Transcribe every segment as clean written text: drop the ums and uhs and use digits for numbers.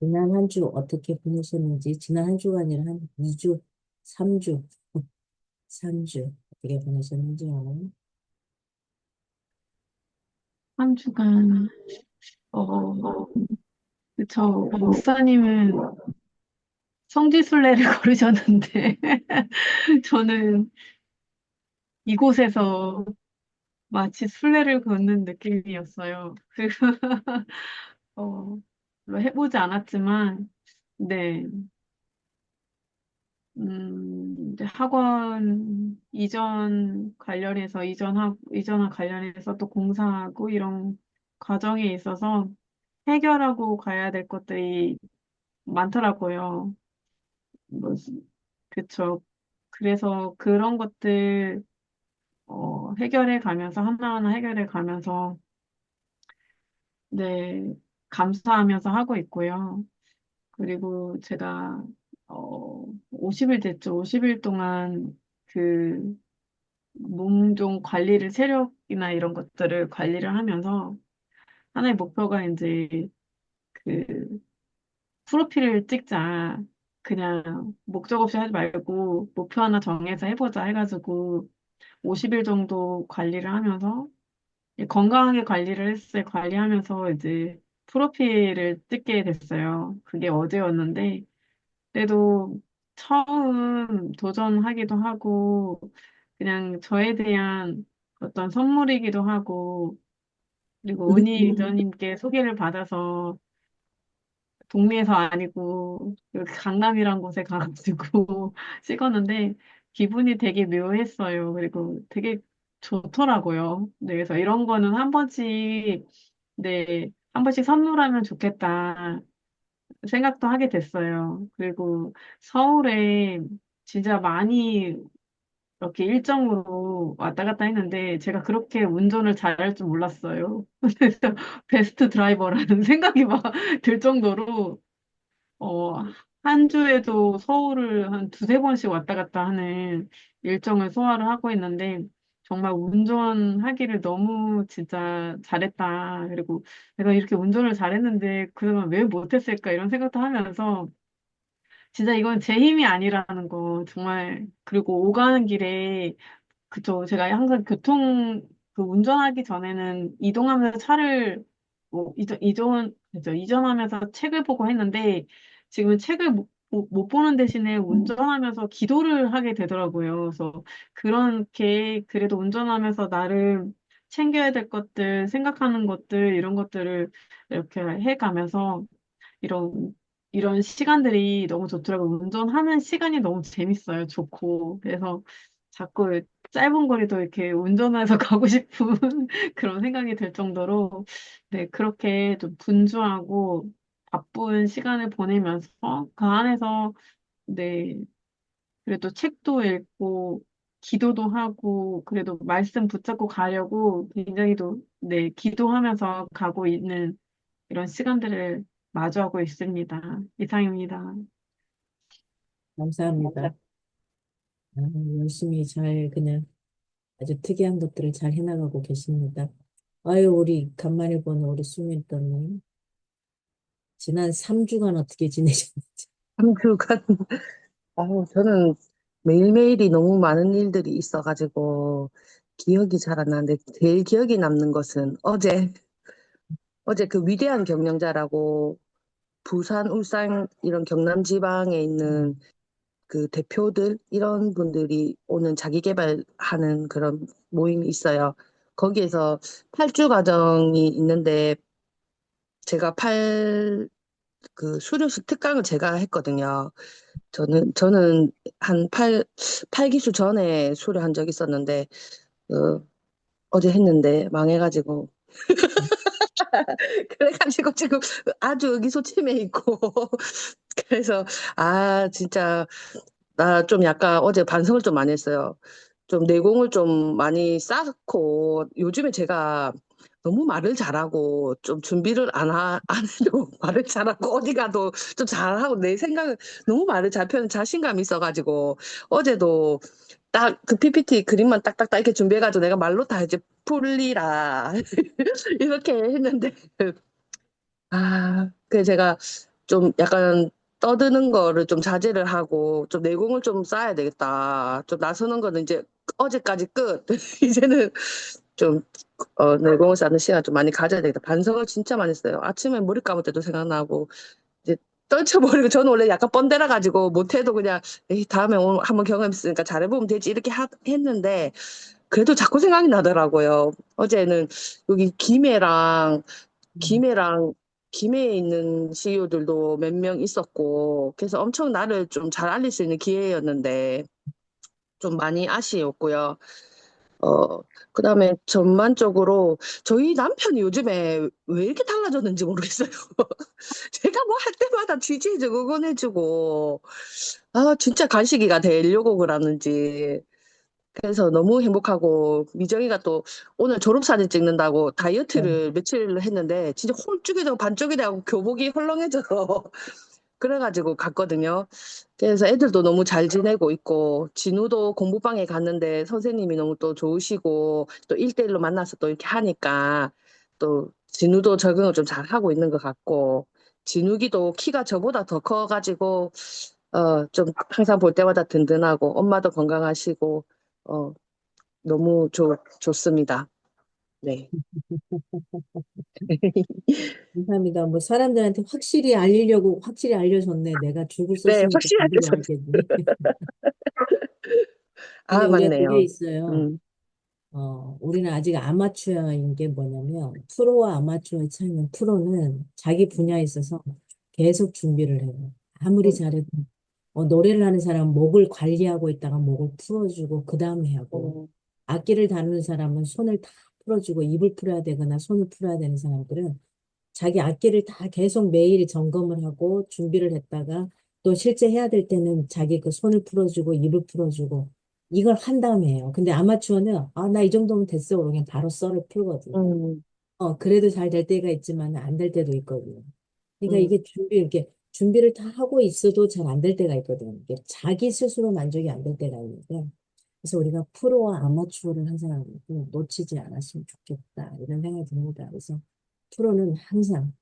지난 한 주 어떻게 보내셨는지, 지난 한 주가 아니라 한 2주, 3주, 3주 어떻게 보내셨는지요? 한 주간, 어, 저 목사님은 성지순례를 걸으셨는데, 저는 이곳에서 마치 순례를 걷는 느낌이었어요. 그래서, 어, 별로 해보지 않았지만, 네, 이제 학원 이전과 관련해서 또 공사하고 이런 과정에 있어서 해결하고 가야 될 것들이 많더라고요. 뭐, 그쵸. 그래서 그런 것들, 해결해 가면서, 하나하나 해결해 가면서, 네, 감사하면서 하고 있고요. 그리고 제가, 50일 됐죠. 50일 동안 그, 몸 좀 관리를, 체력이나 이런 것들을 관리를 하면서, 하나의 목표가 이제, 그, 프로필을 찍자. 그냥 목적 없이 하지 말고, 목표 하나 정해서 해보자 해가지고, 50일 정도 관리를 하면서 건강하게 관리를 했어요. 관리하면서 이제 프로필을 찍게 됐어요. 그게 어제였는데 그래도 처음 도전하기도 하고 그냥 저에 대한 어떤 선물이기도 하고 그리고 은희 리더님께 소개를 받아서 동네에서 아니고 그 강남이란 곳에 가가지고 찍었는데 기분이 되게 묘했어요. 그리고 되게 좋더라고요. 네, 그래서 이런 거는 한 번씩, 네, 한 번씩 선물하면 좋겠다 생각도 하게 됐어요. 그리고 서울에 진짜 많이 이렇게 일정으로 왔다 갔다 했는데 제가 그렇게 운전을 잘할 줄 몰랐어요. 그래서 베스트 드라이버라는 생각이 막 들 정도로 어, 한 주에도 서울을 한 두세 번씩 왔다 갔다 하는 일정을 소화를 하고 있는데, 정말 운전하기를 너무 진짜 잘했다. 그리고 내가 이렇게 운전을 잘했는데, 그동안 왜 못했을까 이런 생각도 하면서, 진짜 이건 제 힘이 아니라는 거, 정말. 그리고 오가는 길에, 그쵸. 제가 항상 그 운전하기 전에는 이동하면서 차를, 그죠. 이전하면서 책을 보고 했는데, 지금은 책을 못 보는 대신에 운전하면서 기도를 하게 되더라고요. 그래서 그렇게, 그래도 운전하면서 나를 챙겨야 될 것들, 생각하는 것들, 이런 것들을 이렇게 해가면서, 이런, 이런 시간들이 너무 좋더라고요. 운전하는 시간이 너무 재밌어요. 좋고. 그래서 자꾸 짧은 거리도 이렇게 운전해서 가고 싶은 그런 생각이 들 정도로, 네, 그렇게 좀 분주하고 바쁜 시간을 보내면서 그 안에서, 네, 그래도 책도 읽고, 기도도 하고, 그래도 말씀 붙잡고 가려고 굉장히 네, 기도하면서 가고 있는 이런 시간들을 마주하고 있습니다. 이상입니다. 감사합니다. 아, 열심히 잘 그냥 아주 특이한 것들을 잘 해나가고 계십니다. 아유, 우리 간만에 보는 우리 수미더님. 지난 3주간 어떻게 지내셨는지. 한 주간, 저는 매일매일이 너무 많은 일들이 있어가지고 기억이 잘 안 나는데 제일 기억이 남는 것은 어제 그 위대한 경영자라고 부산, 울산 이런 경남 지방에 있는 그 대표들 이런 분들이 오는 자기 개발하는 그런 모임이 있어요. 거기에서 8주 과정이 있는데 제가 그 수료식 특강을 제가 했거든요. 저는 한 8기수 전에 수료한 적 있었는데, 어제 했는데 망해가지고. 그래가지고 지금 아주 의기소침해 있고. 그래서, 진짜, 나 좀 약간 어제 반성을 좀 많이 했어요. 좀 내공을 좀 많이 쌓고, 요즘에 제가 너무 말을 잘하고, 좀 준비를 안 해도 말을 잘하고, 어디 가도 좀 잘하고, 내 생각을 너무 말을 잘 펴는 자신감이 있어가지고, 어제도 딱 그 PPT 그림만 딱딱딱 이렇게 준비해가지고 내가 말로 다 이제 풀리라. 이렇게 했는데, 그래 제가 좀 약간 떠드는 거를 좀 자제를 하고 좀 내공을 좀 쌓아야 되겠다. 좀 나서는 거는 이제 어제까지 끝. 이제는 좀 내공을 쌓는 시간 좀 많이 가져야 되겠다. 반성을 진짜 많이 했어요. 아침에 머리 감을 때도 생각나고 이제 떨쳐버리고 저는 원래 약간 뻔데라 가지고 못해도 그냥 에이, 다음에 오늘 한번 경험했으니까 잘해보면 되지 이렇게 했는데 그래도 자꾸 생각이 나더라고요. 어제는 여기 음, 김해랑 김해에 있는 CEO들도 몇 명 있었고 그래서 엄청 나를 좀 잘 알릴 수 있는 기회였는데 좀 많이 아쉬웠고요. 어, 그다음에 전반적으로 저희 남편이 요즘에 왜 이렇게 달라졌는지 모르겠어요. 제가 뭐 할 때마다 지지해주고 응원해주고 아 진짜 간식이가 되려고 그러는지 그래서 너무 행복하고 미정이가 또 오늘 졸업사진 찍는다고 네. 다이어트를 며칠 했는데 진짜 홀쭉이 되고 반쪽이 되고 교복이 헐렁해져서 그래가지고 갔거든요. 그래서 애들도 너무 잘 지내고 있고 진우도 공부방에 갔는데 선생님이 너무 또 좋으시고 또 1대1로 만나서 또 이렇게 하니까 또 진우도 적응을 좀 잘하고 있는 것 같고 진욱이도 키가 저보다 더 커가지고 좀 항상 볼 때마다 든든하고 엄마도 건강하시고 어, 너무 좋습니다. 네. 감사합니다. 뭐 사람들한테 확실히 알리려고 확실히 알려줬네. 내가 죽을 네, 썼으니까 확실히 죽으려 알겠습니다. 알겠니? 근데 아, 우리가 그게 맞네요. 있어요. 음, 우리는 아직 아마추어인 게 뭐냐면, 프로와 아마추어의 차이는 프로는 자기 분야에 있어서 계속 준비를 해요. 아무리 음, 잘해도, 노래를 하는 사람은 목을 관리하고 있다가 목을 풀어주고, 그 다음에 하고, 음, 악기를 다루는 사람은 손을 다 풀어주고, 입을 풀어야 되거나 손을 풀어야 되는 사람들은 자기 악기를 다 계속 매일 점검을 하고 준비를 했다가 또 실제 해야 될 때는 자기 그 손을 풀어주고 입을 풀어주고 이걸 한 다음에 해요. 근데 아마추어는 나 이 정도면 됐어. 그냥 바로 썰을 풀거든요. 음, 그래도 잘 될 때가 있지만 안 될 때도 있거든요. 그러니까 음, 이게 이렇게 준비를 다 하고 있어도 잘 안 될 때가 있거든요. 이게 자기 스스로 만족이 안 될 때가 있는데 그래서 우리가 프로와 아마추어를 항상 좀 놓치지 않았으면 좋겠다 이런 생각이 듭니다. 그래서 프로는 항상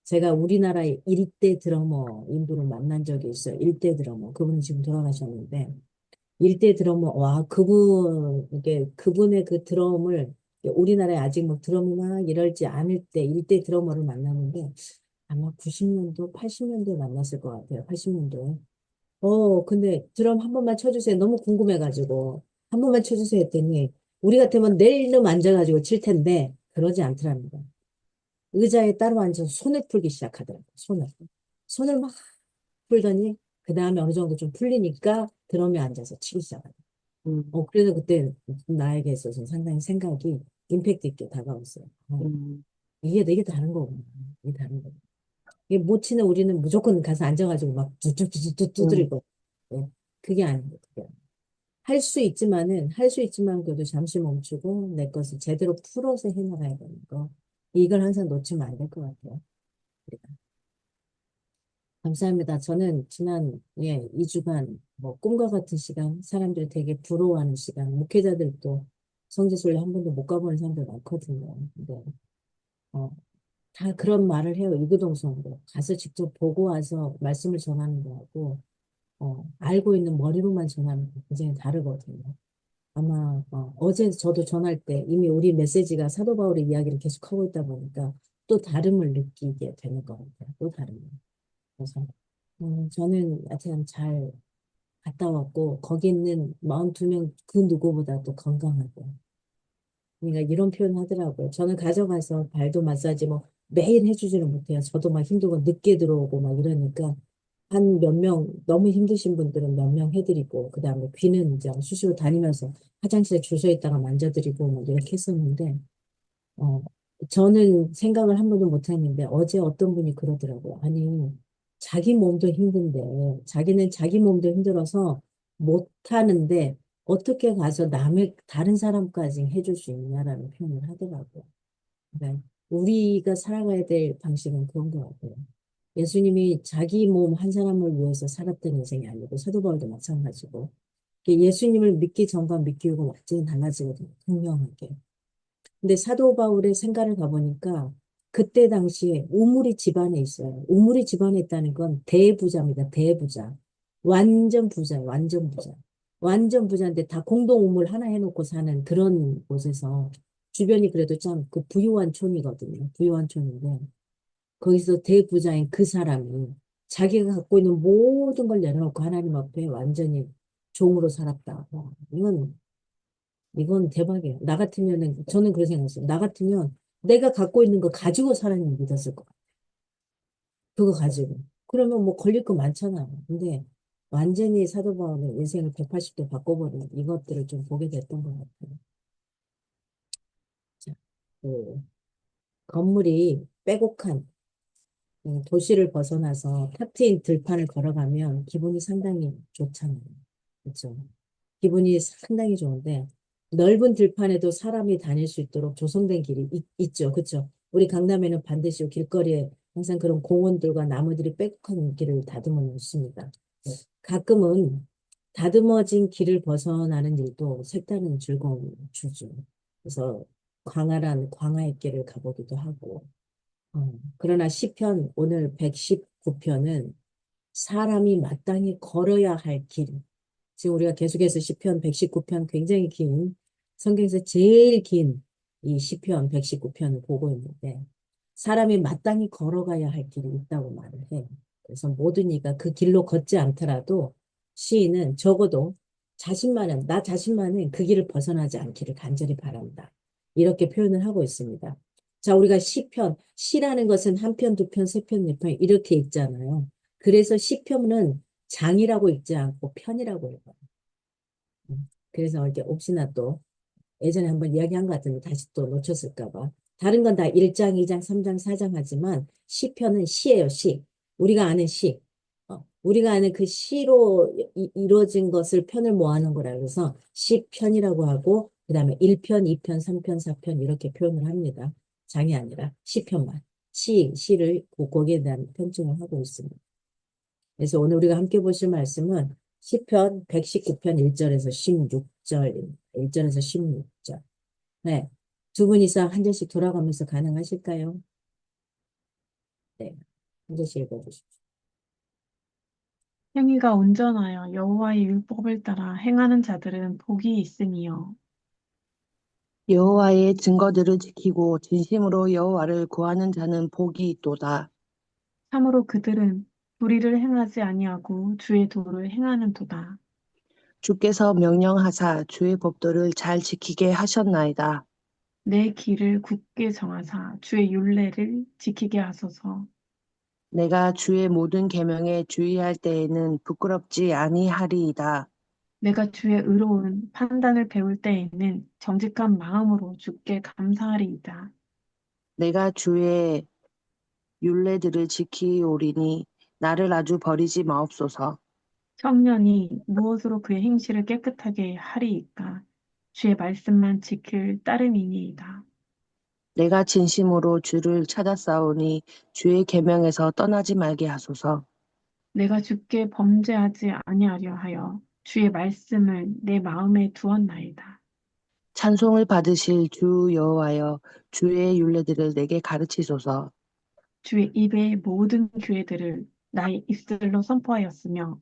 제가 우리나라의 일대 드러머 인분을 만난 적이 있어요. 일대 드러머. 그분은 지금 돌아가셨는데, 일대 드러머, 와, 이게 그분의 그 드럼을, 우리나라에 아직 뭐 드럼이 막 이럴지 않을 때 일대 드러머를 만났는데, 아마 90년도, 80년도에 만났을 것 같아요. 80년도에. 근데 드럼 한 번만 쳐주세요. 너무 궁금해가지고. 한 번만 쳐주세요 했더니, 우리 같으면 내일름 앉아가지고 칠 텐데, 그러지 않더랍니다. 의자에 따로 앉아서 손을 풀기 시작하더라고요. 손을. 손을 막 풀더니 그 다음에 어느 정도 좀 풀리니까 드럼에 앉아서 치기 시작하더라고요. 음, 그래서 그때 나에게 있어서 상당히 생각이 임팩트 있게 다가왔어요. 음, 이게 다른 거구나. 이게 다른 거구나. 이게 못 치는 우리는 무조건 가서 앉아가지고 막 뚜뚜뚜뚜 음, 두드리고. 예. 그게 아니에요. 그게. 할 수 있지만 그래도 잠시 멈추고 내 것을 제대로 풀어서 해나가야 되는 거. 이걸 항상 놓치면 안 될 것 같아요. 감사합니다. 저는 지난 2주간 뭐 꿈과 같은 시간, 사람들이 되게 부러워하는 시간, 목회자들도 성지순례 한 번도 못 가보는 사람들 많거든요. 근데 어, 다 그런 말을 해요. 이구동성으로 가서 직접 보고 와서 말씀을 전하는 거하고 알고 있는 머리로만 전하는 거 굉장히 다르거든요. 아마 어제 저도 전할 때 이미 우리 메시지가 사도 바울의 이야기를 계속하고 있다 보니까 또 다름을 느끼게 되는 것 같아요. 또 다름을. 그래서 저는 하여튼 잘 갔다 왔고, 거기 있는 42명 그 누구보다 도 건강하고. 그러니까 이런 표현 하더라고요. 저는 가져가서 발도 마사지 뭐 매일 해주지는 못해요. 저도 막 힘들고 늦게 들어오고 막 이러니까 한 몇 명, 너무 힘드신 분들은 몇 명 해드리고, 그 다음에 귀는 이제 수시로 다니면서 화장실에 줄 서 있다가 만져드리고 막 이렇게 했었는데, 어, 저는 생각을 한 번도 못 했는데 어제 어떤 분이 그러더라고요. 아니, 자기 몸도 힘든데, 자기는 자기 몸도 힘들어서 못 하는데 어떻게 가서 다른 사람까지 해줄 수 있냐라는 표현을 하더라고요. 그러니까 우리가 살아가야 될 방식은 그런 것 같아요. 예수님이 자기 몸 한 사람을 위해서 살았던 인생이 아니고 사도 바울도 마찬가지고 예수님을 믿기 전과 믿기 후가 완전히 달라지거든요. 분명하게. 근데 사도 바울의 생가를 가보니까 그때 당시에 우물이 집안에 있어요. 우물이 집안에 있다는 건 대부자입니다. 대부자. 완전 부자, 완전 부자. 완전 부자인데 다 공동 우물 하나 해놓고 사는 그런 곳에서 주변이 그래도 참 그 부유한 촌이거든요. 부유한 촌인데 거기서 대부자인 그 사람이 자기가 갖고 있는 모든 걸 내려놓고 하나님 앞에 완전히 종으로 살았다. 와, 이건 대박이에요. 나 같으면은, 저는 그렇게 생각했어요. 나 같으면 내가 갖고 있는 거 가지고 사람이 믿었을 것 같아요. 그거 가지고. 그러면 뭐 걸릴 거 많잖아요. 근데 완전히 사도 바울의 인생을 180도 바꿔버린 이것들을 좀 보게 됐던 것 같아요. 자, 그 건물이 빼곡한 도시를 벗어나서 탁 트인 들판을 걸어가면 기분이 상당히 좋잖아요. 그렇죠? 기분이 상당히 좋은데 넓은 들판에도 사람이 다닐 수 있도록 조성된 길이 있죠. 그렇죠? 우리 강남에는 반드시 길거리에 항상 그런 공원들과 나무들이 빼곡한 길을 다듬어 놓습니다. 가끔은 다듬어진 길을 벗어나는 일도 색다른 즐거움을 주죠. 그래서 광활한 광야의 길을 가보기도 하고 그러나 시편 오늘 119편은 사람이 마땅히 걸어야 할 길. 지금 우리가 계속해서 시편 119편 굉장히 긴 성경에서 제일 긴 이 시편 119편을 보고 있는데 사람이 마땅히 걸어가야 할 길이 있다고 말을 해요. 그래서 모든 이가 그 길로 걷지 않더라도 시인은 적어도 나 자신만은 그 길을 벗어나지 않기를 간절히 바란다. 이렇게 표현을 하고 있습니다. 자, 우리가 시라는 것은 한 편, 두 편, 세 편, 네 편 이렇게 읽잖아요. 그래서 시편은 장이라고 읽지 않고 편이라고 읽어요. 그래서 이렇게 혹시나 또 예전에 한번 이야기한 것 같은데 다시 또 놓쳤을까 봐. 다른 건 다 1장, 2장, 3장, 4장 하지만 시편은 시예요, 시. 우리가 아는 시. 우리가 아는 그 시로 이루어진 것을 편을 모아놓은 거라 그래서 시편이라고 하고 그다음에 1편, 2편, 3편, 4편 이렇게 표현을 합니다. 장이 아니라 시편만. 시를 거기에 대한 편중을 하고 있습니다. 그래서 오늘 우리가 함께 보실 말씀은 시편 119편 1절에서 16절, 1절에서 16절. 네. 두 분이서 한 절씩 돌아가면서 가능하실까요? 네. 한 절씩 읽어주십시오. 행위가 온전하여 여호와의 율법을 따라 행하는 자들은 복이 있으니요. 여호와의 증거들을 지키고 진심으로 여호와를 구하는 자는 복이 있도다. 참으로 그들은 불의를 행하지 아니하고 주의 도를 행하는도다. 주께서 명령하사 주의 법도를 잘 지키게 하셨나이다. 내 길을 굳게 정하사 주의 율례를 지키게 하소서. 내가 주의 모든 계명에 주의할 때에는 부끄럽지 아니하리이다. 내가 주의 의로운 판단을 배울 때에는 정직한 마음으로 주께 감사하리이다. 내가 주의 율례들을 지키오리니 나를 아주 버리지 마옵소서. 청년이 무엇으로 그의 행실을 깨끗하게 하리이까? 주의 말씀만 지킬 따름이니이다. 내가 진심으로 주를 찾아싸우니 주의 계명에서 떠나지 말게 하소서. 내가 주께 범죄하지 아니하려 하여 주의 말씀을 내 마음에 두었나이다. 찬송을 받으실 주 여호와여 주의 율례들을 내게 가르치소서. 주의 입의 모든 교회들을 나의 입술로 선포하였으며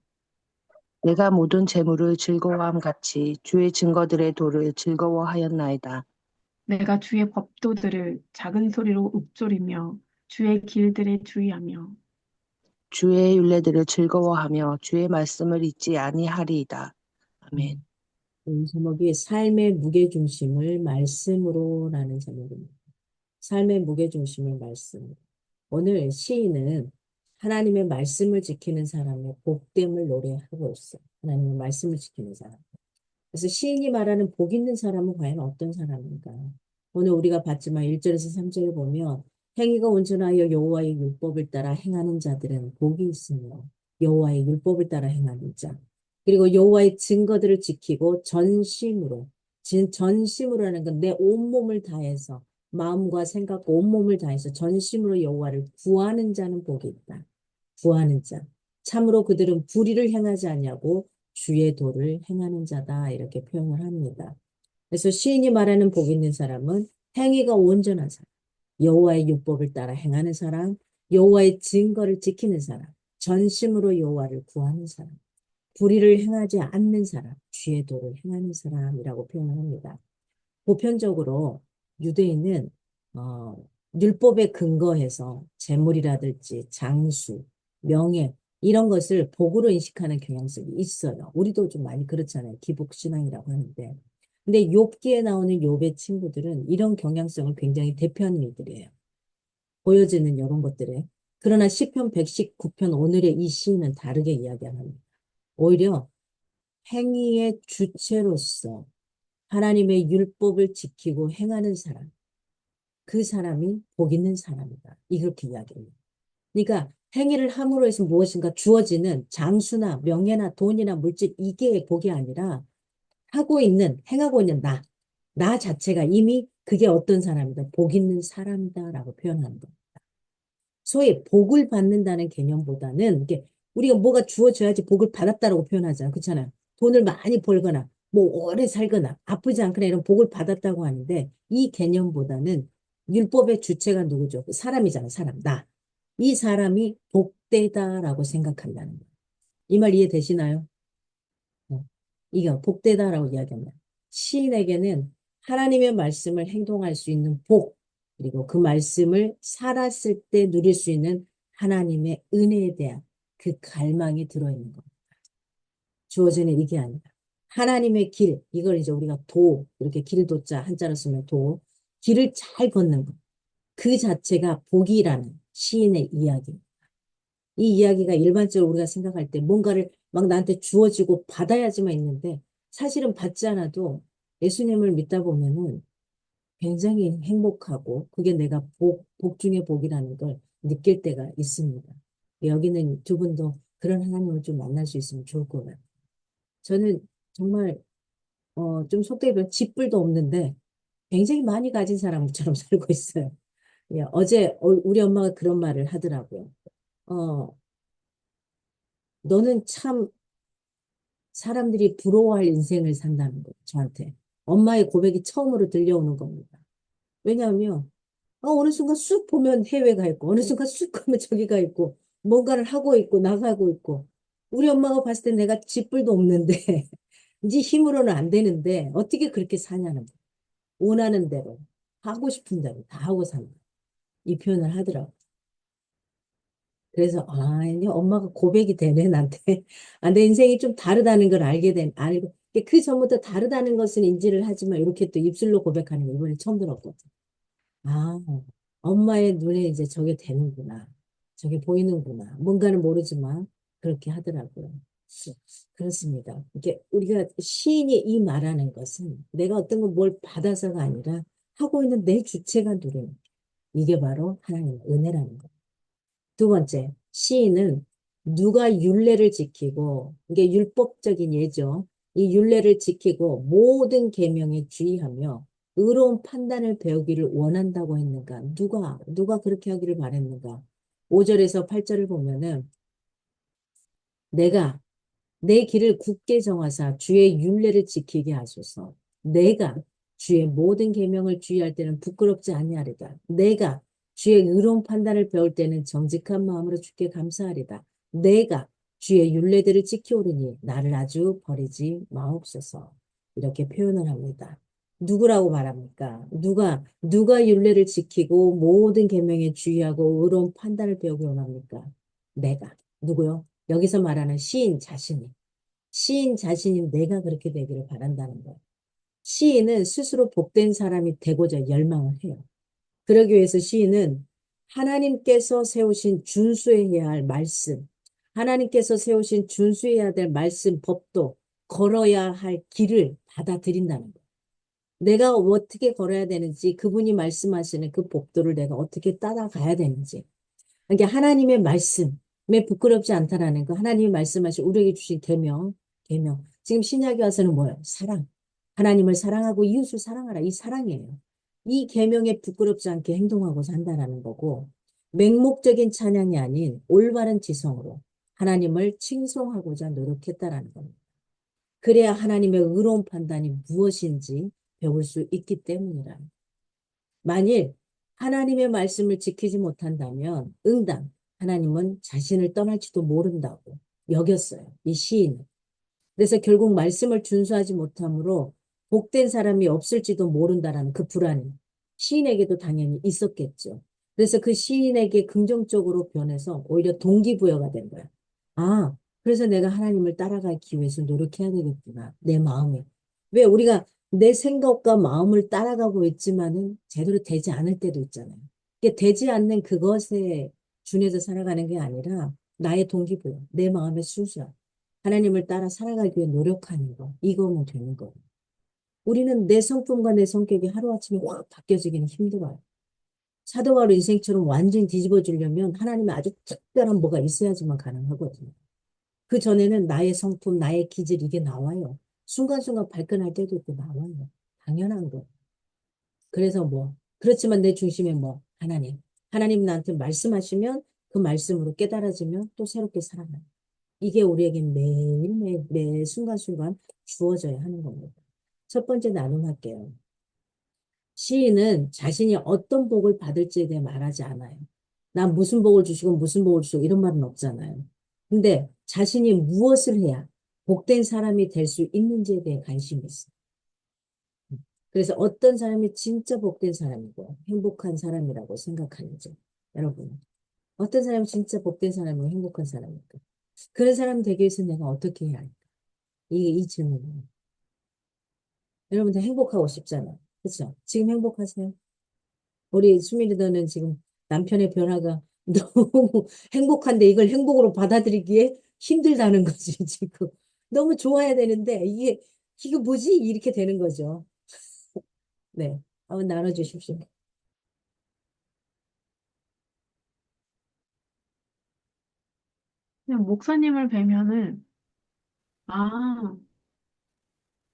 내가 모든 재물을 즐거워함 같이 주의 증거들의 도를 즐거워하였나이다. 내가 주의 법도들을 작은 소리로 읊조리며 주의 길들에 주의하며 주의 율례들을 즐거워하며 주의 말씀을 잊지 아니하리이다. 아멘. 제목이 삶의 무게중심을 말씀으로라는 제목입니다. 삶의 무게중심을 말씀. 오늘 시인은 하나님의 말씀을 지키는 사람의 복됨을 노래하고 있어요. 하나님의 말씀을 지키는 사람. 그래서 시인이 말하는 복 있는 사람은 과연 어떤 사람인가? 오늘 우리가 봤지만 1절에서 3절에 보면 행위가 온전하여 여호와의 율법을 따라 행하는 자들은 복이 있으며 여호와의 율법을 따라 행하는 자. 그리고 여호와의 증거들을 지키고 전심으로 하는 건 내 온몸을 다해서 마음과 생각과 온몸을 다해서 전심으로 여호와를 구하는 자는 복이 있다. 구하는 자. 참으로 그들은 불의를 행하지 않냐고 주의 도를 행하는 자다. 이렇게 표현을 합니다. 그래서 시인이 말하는 복 있는 사람은 행위가 온전한 사람. 여호와의 율법을 따라 행하는 사람, 여호와의 증거를 지키는 사람, 전심으로 여호와를 구하는 사람, 불의를 행하지 않는 사람, 주의 도를 행하는 사람이라고 표현합니다. 보편적으로 유대인은 어, 율법에 근거해서 재물이라든지 장수, 명예 이런 것을 복으로 인식하는 경향성이 있어요. 우리도 좀 많이 그렇잖아요. 기복신앙이라고 하는데. 근데 욥기에 나오는 욥의 친구들은 이런 경향성을 굉장히 대표하는 이들이에요. 보여지는 이런 것들에. 그러나 시편 119편 오늘의 이 시인은 다르게 이야기합니다. 오히려 행위의 주체로서 하나님의 율법을 지키고 행하는 사람, 그 사람이 복 있는 사람이다. 이렇게 이야기합니다. 그러니까 행위를 함으로 해서 무엇인가 주어지는 장수나 명예나 돈이나 물질 이게 복이 아니라 행하고 있는 나 자체가 이미 그게 어떤 사람이다. 복 있는 사람이다라고 표현하는 거예요. 소위 복을 받는다는 개념보다는 이게 우리가 뭐가 주어져야지 복을 받았다라고 표현하잖아요. 그렇잖아요. 돈을 많이 벌거나 뭐 오래 살거나 아프지 않거나 이런 복을 받았다고 하는데 이 개념보다는 율법의 주체가 누구죠? 그 사람이잖아, 사람. 나. 이 사람이 복되다라고 생각한다는 거예요. 이 말 이해되시나요? 이게 복되다라고 이야기합니다. 시인에게는 하나님의 말씀을 행동할 수 있는 복, 그리고 그 말씀을 살았을 때 누릴 수 있는 하나님의 은혜에 대한 그 갈망이 들어있는 겁니다. 주어지는 이게 아니라 하나님의 길, 이걸 이제 우리가 이렇게 길도자 한자로 쓰면 길을 잘 걷는 것. 그 자체가 복이라는 시인의 이야기. 이 이야기가 일반적으로 우리가 생각할 때 뭔가를 막 나한테 주어지고 받아야지만 있는데 사실은 받지 않아도 예수님을 믿다 보면은 굉장히 행복하고 그게 내가 복 중에 복이라는 걸 느낄 때가 있습니다. 여기는 두 분도 그런 하나님을 좀 만날 수 있으면 좋을 것 같아요. 저는 정말 좀 속되게 면 집불도 없는데 굉장히 많이 가진 사람처럼 살고 있어요. 예, 어제 우리 엄마가 그런 말을 하더라고요. 어, 너는 참 사람들이 부러워할 인생을 산다는 거예요, 저한테. 엄마의 고백이 처음으로 들려오는 겁니다. 왜냐하면, 어느 순간 쑥 보면 해외가 있고, 어느 순간 쑥 보면 저기가 있고, 뭔가를 하고 있고, 나가고 있고. 우리 엄마가 봤을 때 내가 쥐뿔도 없는데, 이제 힘으로는 안 되는데, 어떻게 그렇게 사냐는 거예요. 원하는 대로, 하고 싶은 대로 다 하고 산다. 이 표현을 하더라고요. 그래서 이제 엄마가 고백이 되네 나한테. 내 인생이 좀 다르다는 걸 알고 그 전부터 다르다는 것은 인지를 하지만 이렇게 또 입술로 고백하는 거 이번에 처음 들었거든. 아, 엄마의 눈에 이제 저게 되는구나. 저게 보이는구나. 뭔가는 모르지만 그렇게 하더라고요. 그렇습니다. 이게 우리가 시인이 이 말하는 것은 내가 어떤 걸 뭘 받아서가 아니라 하고 있는 내 주체가 누리는 이게 바로 하나님의 은혜라는 거예요. 두 번째, 시인은 누가 율례를 지키고, 이게 율법적인 예죠. 이 율례를 지키고 모든 계명에 주의하며 의로운 판단을 배우기를 원한다고 했는가? 누가 그렇게 하기를 바랬는가? 5절에서 8절을 보면은 내가 내 길을 굳게 정하사 주의 율례를 지키게 하소서. 내가 주의 모든 계명을 주의할 때는 부끄럽지 아니하리다. 내가 주의 의로운 판단을 배울 때는 정직한 마음으로 주께 감사하리다. 내가 주의 율례들을 지켜오르니 나를 아주 버리지 마옵소서. 이렇게 표현을 합니다. 누구라고 말합니까? 누가 율례를 지키고 모든 계명에 주의하고 의로운 판단을 배우기 원합니까? 내가. 누구요? 여기서 말하는 시인 자신이 내가 그렇게 되기를 바란다는 거예요. 시인은 스스로 복된 사람이 되고자 열망을 해요. 그러기 위해서 시인은 하나님께서 세우신 준수해야 할 말씀, 하나님께서 세우신 준수해야 될 말씀, 법도 걸어야 할 길을 받아들인다는 거예요. 내가 어떻게 걸어야 되는지, 그분이 말씀하시는 그 법도를 내가 어떻게 따라가야 되는지, 그러니까 하나님의 말씀에 부끄럽지 않다라는 거. 하나님이 말씀하신 우리에게 주신 계명. 지금 신약에 와서는 뭐예요? 사랑. 하나님을 사랑하고 이웃을 사랑하라. 이 사랑이에요. 이 계명에 부끄럽지 않게 행동하고 산다라는 거고 맹목적인 찬양이 아닌 올바른 지성으로 하나님을 칭송하고자 노력했다라는 겁니다. 그래야 하나님의 의로운 판단이 무엇인지 배울 수 있기 때문이라. 만일 하나님의 말씀을 지키지 못한다면 응당 하나님은 자신을 떠날지도 모른다고 여겼어요. 이 시인은. 그래서 결국 말씀을 준수하지 못함으로 복된 사람이 없을지도 모른다라는 그 불안이 시인에게도 당연히 있었겠죠. 그래서 그 시인에게 긍정적으로 변해서 오히려 동기부여가 된 거야. 아, 그래서 내가 하나님을 따라가기 위해서 노력해야 되겠구나. 내 마음에. 왜 우리가 내 생각과 마음을 따라가고 있지만은 제대로 되지 않을 때도 있잖아요. 이게 되지 않는 그것에 준해서 살아가는 게 아니라 나의 동기부여, 내 마음의 수사. 하나님을 따라 살아가기 위해 노력하는 거, 이거면 되는 거예요. 우리는 내 성품과 내 성격이 하루아침에 확 바뀌어지기는 힘들어요. 사도 바울 인생처럼 완전히 뒤집어지려면 하나님의 아주 특별한 뭐가 있어야지만 가능하거든요. 그 전에는 나의 성품, 나의 기질 이게 나와요. 순간순간 발끈할 때도 있고 나와요. 당연한 거. 그래서 뭐, 그렇지만 내 중심에 뭐, 하나님. 하나님 나한테 말씀하시면 그 말씀으로 깨달아지면 또 새롭게 살아나요. 이게 우리에게 매일매일, 매 순간순간 주어져야 하는 겁니다. 첫 번째 나눔할게요. 시인은 자신이 어떤 복을 받을지에 대해 말하지 않아요. 난 무슨 복을 주시고 무슨 복을 주시고 이런 말은 없잖아요. 근데 자신이 무엇을 해야 복된 사람이 될 수 있는지에 대해 관심이 있어요. 그래서 어떤 사람이 진짜 복된 사람이고 행복한 사람이라고 생각하는지. 여러분, 어떤 사람이 진짜 복된 사람이고 행복한 사람일까? 그런 사람 되기 위해서 내가 어떻게 해야 할까? 이게 이 질문이에요. 여러분들 행복하고 싶잖아요. 그렇죠? 지금 행복하세요? 우리 수민이더는 지금 남편의 변화가 너무 행복한데 이걸 행복으로 받아들이기에 힘들다는 거지, 지금. 너무 좋아야 되는데 이게 뭐지? 이렇게 되는 거죠. 네. 한번 나눠주십시오. 그냥 목사님을 뵈면은, 아,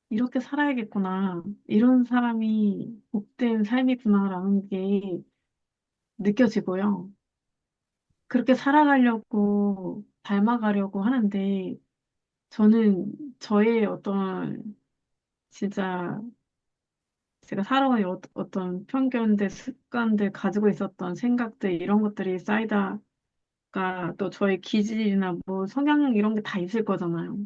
이렇게 살아야겠구나. 이런 사람이 복된 삶이구나라는 게 느껴지고요. 그렇게 살아가려고, 닮아가려고 하는데, 저는 저의 어떤, 진짜, 제가 살아온 어떤 편견들, 습관들, 가지고 있었던 생각들, 이런 것들이 쌓이다가 또 저의 기질이나 뭐 성향 이런 게 다 있을 거잖아요.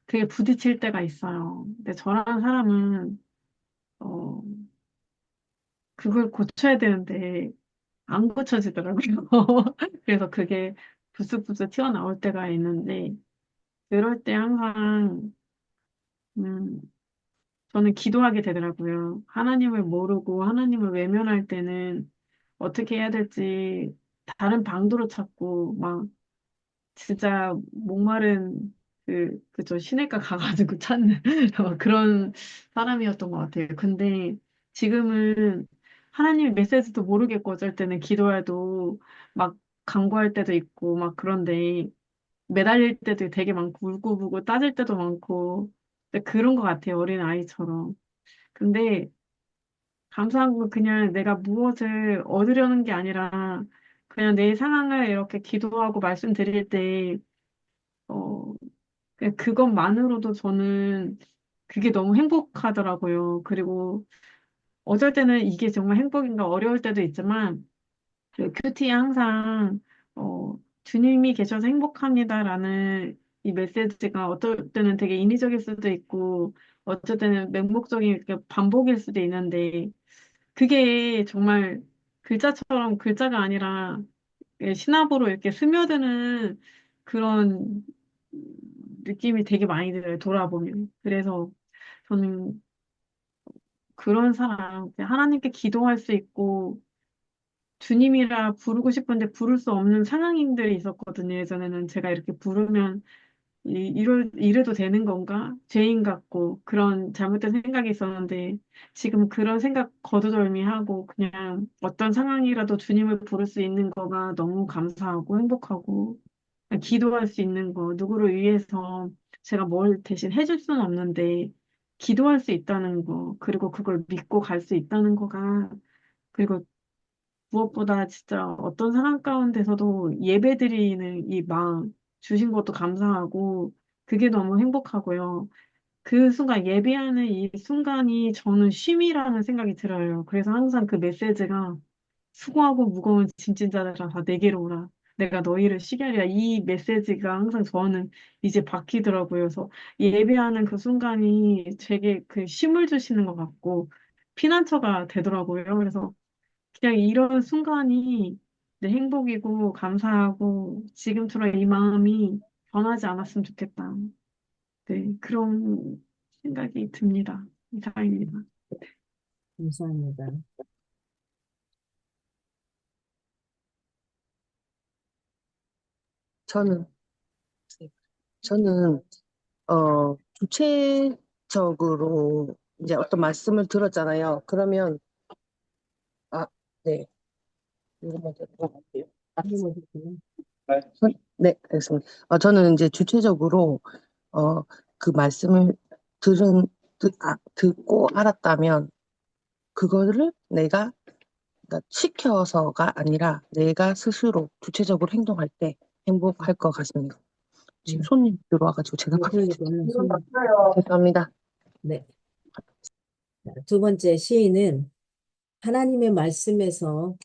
그게 부딪힐 때가 있어요. 근데 저라는 사람은, 어, 그걸 고쳐야 되는데, 안 고쳐지더라고요. 그래서 그게 부스부스 튀어나올 때가 있는데, 그럴 때 항상, 음, 저는 기도하게 되더라고요. 하나님을 모르고 하나님을 외면할 때는 어떻게 해야 될지 다른 방도로 찾고, 막, 진짜 목마른 그저 시내가 가가지고 찾는 그런 사람이었던 것 같아요. 근데 지금은 하나님 메시지도 모르겠고 어쩔 때는 기도해도 막 간구할 때도 있고 막 그런데 매달릴 때도 되게 많고 울고불고 따질 때도 많고 근데 그런 것 같아요. 어린 아이처럼. 근데 감사한 건 그냥 내가 무엇을 얻으려는 게 아니라 그냥 내 상황을 이렇게 기도하고 말씀드릴 때 어, 그것만으로도 저는 그게 너무 행복하더라고요. 그리고 어쩔 때는 이게 정말 행복인가 어려울 때도 있지만, 그 큐티에 항상, 주님이 계셔서 행복합니다라는 이 메시지가 어떨 때는 되게 인위적일 수도 있고, 어쩔 때는 맹목적인 이렇게 반복일 수도 있는데, 그게 정말 글자처럼 글자가 아니라 신압으로 이렇게 스며드는 그런 느낌이 되게 많이 들어요, 돌아보면. 그래서 저는 그런 사람, 그냥 하나님께 기도할 수 있고, 주님이라 부르고 싶은데 부를 수 없는 상황인들이 있었거든요. 예전에는 제가 이렇게 부르면 이래도 되는 건가? 죄인 같고 그런 잘못된 생각이 있었는데 지금 그런 생각 거두절미하고 그냥 어떤 상황이라도 주님을 부를 수 있는 거가 너무 감사하고 행복하고 기도할 수 있는 거, 누구를 위해서 제가 뭘 대신 해줄 수는 없는데 기도할 수 있다는 거, 그리고 그걸 믿고 갈 수 있다는 거가 그리고 무엇보다 진짜 어떤 상황 가운데서도 예배드리는 이 마음 주신 것도 감사하고 그게 너무 행복하고요. 그 순간 예배하는 이 순간이 저는 쉼이라는 생각이 들어요. 그래서 항상 그 메시지가 수고하고 무거운 짐진 자들아 다 내게로 오라. 내가 너희를 쉬게 하리라. 이 메시지가 항상 저는 이제 바뀌더라고요. 그래서 예배하는 그 순간이 제게 그 쉼을 주시는 것 같고 피난처가 되더라고요. 그래서 그냥 이런 순간이 내 행복이고 감사하고 지금처럼 이 마음이 변하지 않았으면 좋겠다. 네, 그런 생각이 듭니다. 이상입니다. 감사합니다. 저는, 저는, 주체적으로 이제 어떤 말씀을 들었잖아요. 그러면, 아, 네. 이거 먼저 들어갈게요. 이거 뭐지? 네, 알겠습니다. 저는 이제 주체적으로, 어, 그 말씀을 듣고 알았다면, 그거를 내가 그러니까 시켜서가 아니라 내가 스스로 주체적으로 행동할 때 행복할 것 같습니다. 지금 음. 손님 들어와가지고 제가 그러니까 얼른 손. 죄송합니다. 네. 자, 두 번째 시인은 하나님의 말씀에서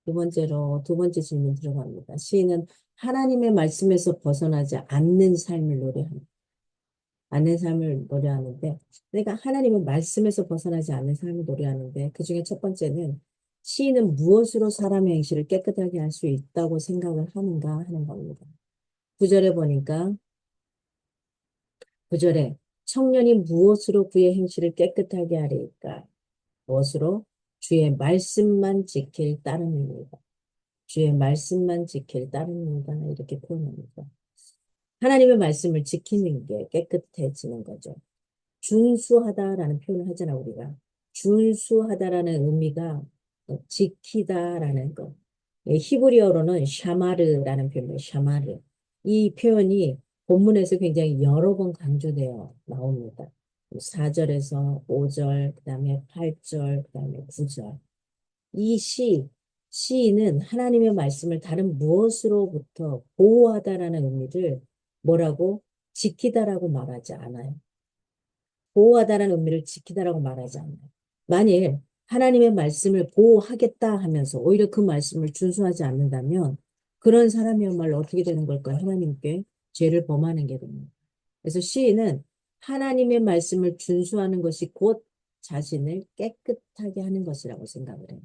두 번째 질문 들어갑니다. 시인은 하나님의 말씀에서 벗어나지 않는 삶을 노래합니다. 않는 삶을 노래하는데, 내가 하나님의 말씀에서 벗어나지 않는 삶을 노래하는데, 그 중에 첫 번째는 시인은 무엇으로 사람의 행실을 깨끗하게 할 수 있다고 생각을 하는가 하는 겁니다. 구절에 보니까, 구절에 청년이 무엇으로 그의 행실을 깨끗하게 하리까? 무엇으로? 주의 말씀만 지킬 따름입니다. 주의 말씀만 지킬 따름입니다. 이렇게 표현합니다. 하나님의 말씀을 지키는 게 깨끗해지는 거죠. 준수하다라는 표현을 하잖아, 우리가. 준수하다라는 의미가 지키다라는 거. 히브리어로는 샤마르라는 표현이에요, 샤마르. 이 표현이 본문에서 굉장히 여러 번 강조되어 나옵니다. 4절에서 5절, 그 다음에 8절, 그 다음에 9절. 이 시인은 하나님의 말씀을 다른 무엇으로부터 보호하다라는 의미를 뭐라고? 지키다라고 말하지 않아요. 보호하다라는 의미를 지키다라고 말하지 않아요. 만일 하나님의 말씀을 보호하겠다 하면서 오히려 그 말씀을 준수하지 않는다면 그런 사람이야말로 어떻게 되는 걸까요? 하나님께 죄를 범하는 게 됩니다. 그래서 시인은 하나님의 말씀을 준수하는 것이 곧 자신을 깨끗하게 하는 것이라고 생각을 해요.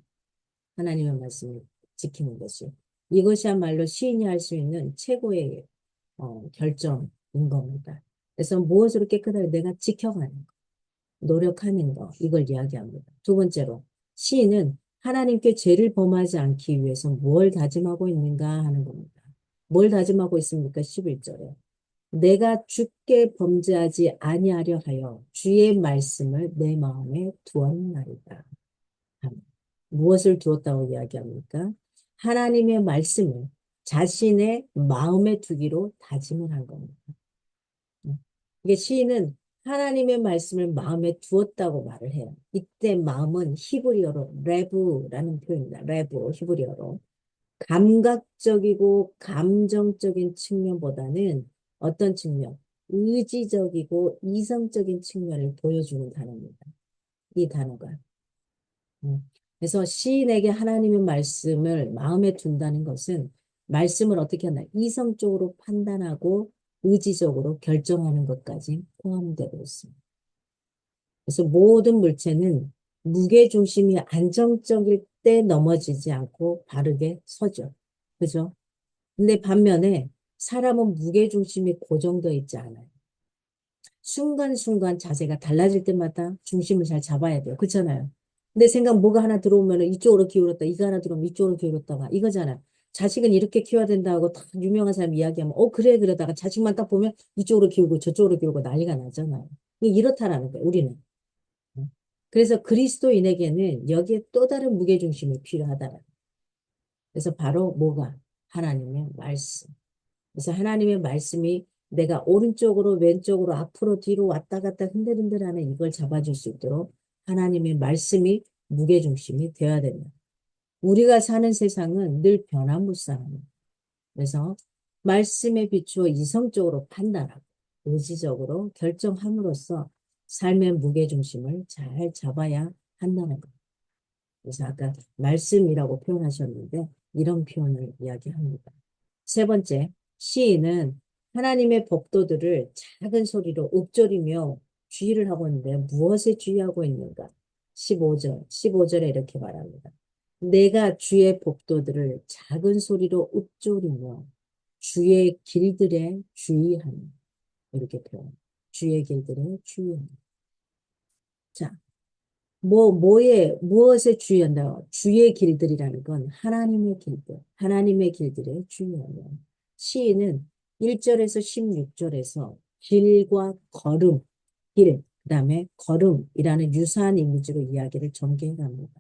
하나님의 말씀을 지키는 것이. 이것이야말로 시인이 할 수 있는 최고의 결정인 겁니다. 그래서 무엇으로 깨끗하게 내가 지켜가는 것, 노력하는 것, 이걸 이야기합니다. 두 번째로, 시인은 하나님께 죄를 범하지 않기 위해서 뭘 다짐하고 있는가 하는 겁니다. 뭘 다짐하고 있습니까? 11절에. 내가 주께 범죄하지 아니하려 하여 주의 말씀을 내 마음에 두었나이다. 무엇을 두었다고 이야기합니까? 하나님의 말씀을 자신의 마음에 두기로 다짐을 한 겁니다. 이게 시인은 하나님의 말씀을 마음에 두었다고 말을 해요. 이때 마음은 히브리어로 레브라는 표현입니다. 레브, 히브리어로. 감각적이고 감정적인 측면보다는 어떤 측면? 의지적이고 이성적인 측면을 보여주는 단어입니다. 이 단어가. 그래서 시인에게 하나님의 말씀을 마음에 둔다는 것은 말씀을 어떻게 하나 이성적으로 판단하고 의지적으로 결정하는 것까지 포함되고 있습니다. 그래서 모든 물체는 무게중심이 안정적일 때 넘어지지 않고 바르게 서죠. 그죠? 근데 반면에 사람은 무게중심이 고정되어 있지 않아요. 순간순간 자세가 달라질 때마다 중심을 잘 잡아야 돼요. 그렇잖아요. 내 생각 뭐가 하나 들어오면 이쪽으로 기울었다. 이거 하나 들어오면 이쪽으로 기울었다가 이거잖아. 자식은 이렇게 키워야 된다고 다 유명한 사람 이야기하면 그래 그러다가 자식만 딱 보면 이쪽으로 기울고 저쪽으로 기울고 난리가 나잖아요. 이렇다라는 거예요. 우리는. 그래서 그리스도인에게는 여기에 또 다른 무게중심이 필요하다라는 거예요. 그래서 바로 뭐가? 하나님의 말씀. 그래서 하나님의 말씀이 내가 오른쪽으로 왼쪽으로 앞으로 뒤로 왔다 갔다 흔들흔들하는 이걸 잡아줄 수 있도록 하나님의 말씀이 무게중심이 되어야 된다. 우리가 사는 세상은 늘 변화무쌍합니다. 그래서 말씀에 비추어 이성적으로 판단하고 의지적으로 결정함으로써 삶의 무게중심을 잘 잡아야 한다는 거. 그래서 아까 말씀이라고 표현하셨는데 이런 표현을 이야기합니다. 세 번째, 시인은 하나님의 법도들을 작은 소리로 읊조리며 주의를 하고 있는데 무엇에 주의하고 있는가? 15절에 이렇게 말합니다. 내가 주의 법도들을 작은 소리로 읊조리며 주의 길들에 주의하며 이렇게 표현. 주의 길들에 주의하며. 자, 무엇에 주의한다? 주의 길들이라는 건 하나님의 길들, 하나님의 길들에 주의하며. 시인은 1절에서 16절에서 길과 걸음, 길, 그 다음에 걸음이라는 유사한 이미지로 이야기를 전개해 갑니다.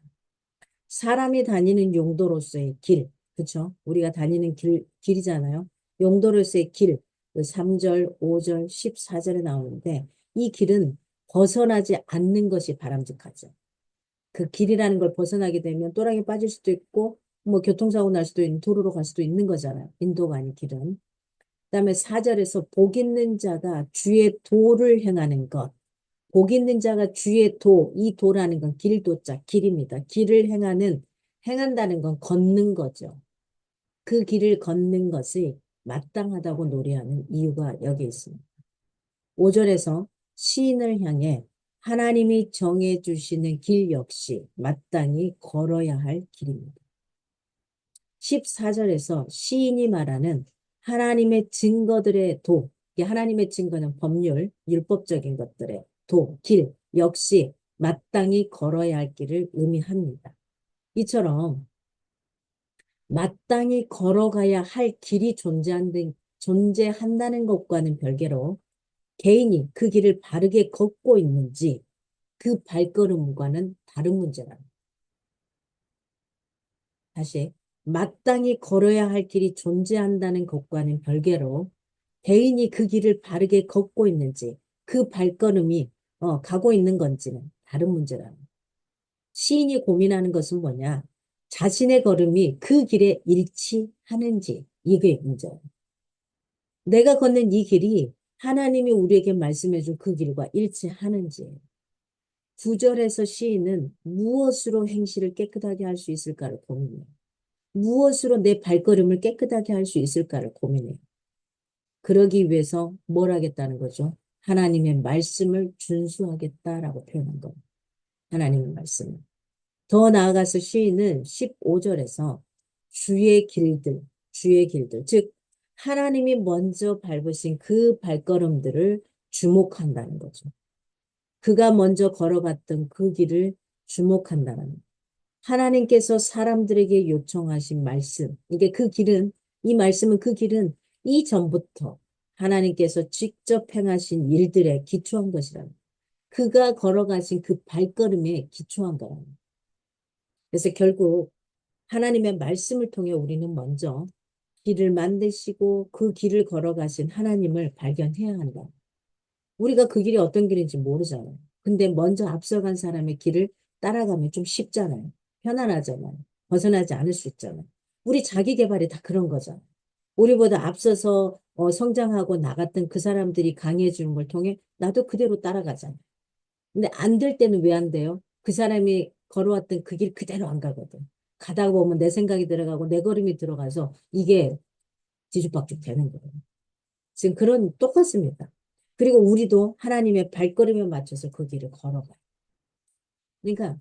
사람이 다니는 용도로서의 길, 그쵸? 우리가 다니는 길이잖아요. 용도로서의 길, 그 3절, 5절, 14절에 나오는데 이 길은 벗어나지 않는 것이 바람직하죠. 그 길이라는 걸 벗어나게 되면 또랑에 빠질 수도 있고 뭐 교통사고 날 수도 있는 도로로 갈 수도 있는 거잖아요. 인도가 아닌 길은. 그다음에 4절에서 복 있는 자가 주의 도를 행하는 것. 복 있는 자가 주의 도, 이 도라는 건 길도자, 길입니다. 길을 행한다는 건 걷는 거죠. 그 길을 걷는 것이 마땅하다고 노래하는 이유가 여기 있습니다. 5절에서 시인을 향해 하나님이 정해주시는 길 역시 마땅히 걸어야 할 길입니다. 14절에서 시인이 말하는 하나님의 증거들의 도, 이게 하나님의 증거는 법률, 율법적인 것들의 도, 길 역시 마땅히 걸어야 할 길을 의미합니다. 이처럼 마땅히 걸어가야 할 길이 존재한다는 것과는 별개로 개인이 그 길을 바르게 걷고 있는지 그 발걸음과는 다른 문제다. 다시 마땅히 걸어야 할 길이 존재한다는 것과는 별개로 개인이 그 길을 바르게 걷고 있는지 그 발걸음이 가고 있는 건지는 다른 문제다. 시인이 고민하는 것은 뭐냐? 자신의 걸음이 그 길에 일치하는지 이게 문제예요. 내가 걷는 이 길이 하나님이 우리에게 말씀해준 그 길과 일치하는지. 9절에서 시인은 무엇으로 행실을 깨끗하게 할 수 있을까를 고민해요. 무엇으로 내 발걸음을 깨끗하게 할 수 있을까를 고민해요. 그러기 위해서 뭘 하겠다는 거죠? 하나님의 말씀을 준수하겠다라고 표현한 겁니다. 하나님의 말씀을. 더 나아가서 시인은 15절에서 주의 길들, 즉 하나님이 먼저 밟으신 그 발걸음들을 주목한다는 거죠. 그가 먼저 걸어갔던 그 길을 주목한다는 하나님께서 사람들에게 요청하신 말씀. 이게 이 말씀은 그 길은 이전부터 하나님께서 직접 행하신 일들에 기초한 것이라는 그가 걸어가신 그 발걸음에 기초한 거라는 그래서 결국 하나님의 말씀을 통해 우리는 먼저 길을 만드시고 그 길을 걸어가신 하나님을 발견해야 한다. 우리가 그 길이 어떤 길인지 모르잖아요. 근데 먼저 앞서간 사람의 길을 따라가면 좀 쉽잖아요. 편안하잖아요. 벗어나지 않을 수 있잖아요. 우리 자기 개발이 다 그런 거잖아요. 우리보다 앞서서 성장하고 나갔던 그 사람들이 강의해 주는 걸 통해 나도 그대로 따라가잖아요. 근데 안 될 때는 왜 안 돼요? 그 사람이 걸어왔던 그 길 그대로 안 가거든. 가다 보면 내 생각이 들어가고 내 걸음이 들어가서 이게 뒤죽박죽 되는 거예요. 지금 똑같습니다. 그리고 우리도 하나님의 발걸음에 맞춰서 그 길을 걸어가요. 그러니까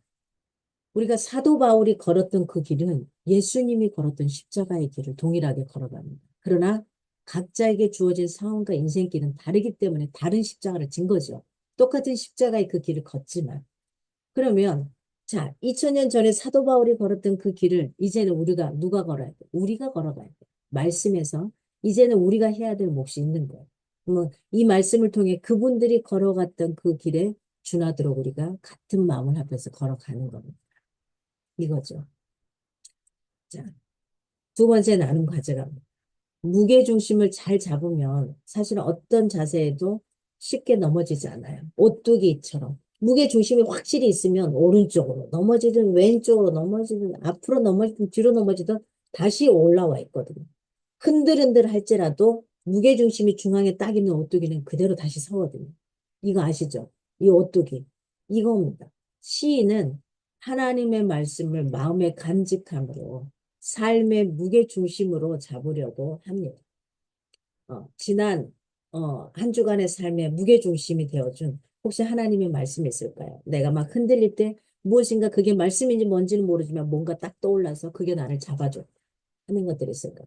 우리가 사도 바울이 걸었던 그 길은 예수님이 걸었던 십자가의 길을 동일하게 걸어갑니다. 그러나 각자에게 주어진 상황과 인생길은 다르기 때문에 다른 십자가를 진 거죠. 똑같은 십자가의 그 길을 걷지만. 그러면 자, 2000년 전에 사도 바울이 걸었던 그 길을 이제는 우리가 누가 걸어야 돼? 우리가 걸어가야 돼. 말씀에서 이제는 우리가 해야 될 몫이 있는 거예요. 그러면 이 말씀을 통해 그분들이 걸어갔던 그 길에 준하도록 우리가 같은 마음을 합해서 걸어가는 겁니다. 이거죠. 자, 두 번째 나눔 가져갑니다. 무게중심을 잘 잡으면 사실 어떤 자세에도 쉽게 넘어지지 않아요. 오뚜기처럼. 무게중심이 확실히 있으면 오른쪽으로 넘어지든 왼쪽으로 넘어지든 앞으로 넘어지든 뒤로 넘어지든 다시 올라와 있거든요. 흔들흔들 할지라도 무게중심이 중앙에 딱 있는 오뚜기는 그대로 다시 서거든요. 이거 아시죠? 이 오뚜기. 이겁니다. 시인은 하나님의 말씀을 마음의 간직함으로 삶의 무게 중심으로 잡으려고 합니다. 지난 한 주간의 삶의 무게 중심이 되어준 혹시 하나님의 말씀이 있을까요? 내가 막 흔들릴 때 무엇인가 그게 말씀인지 뭔지는 모르지만 뭔가 딱 떠올라서 그게 나를 잡아줘 하는 것들이 있을까요?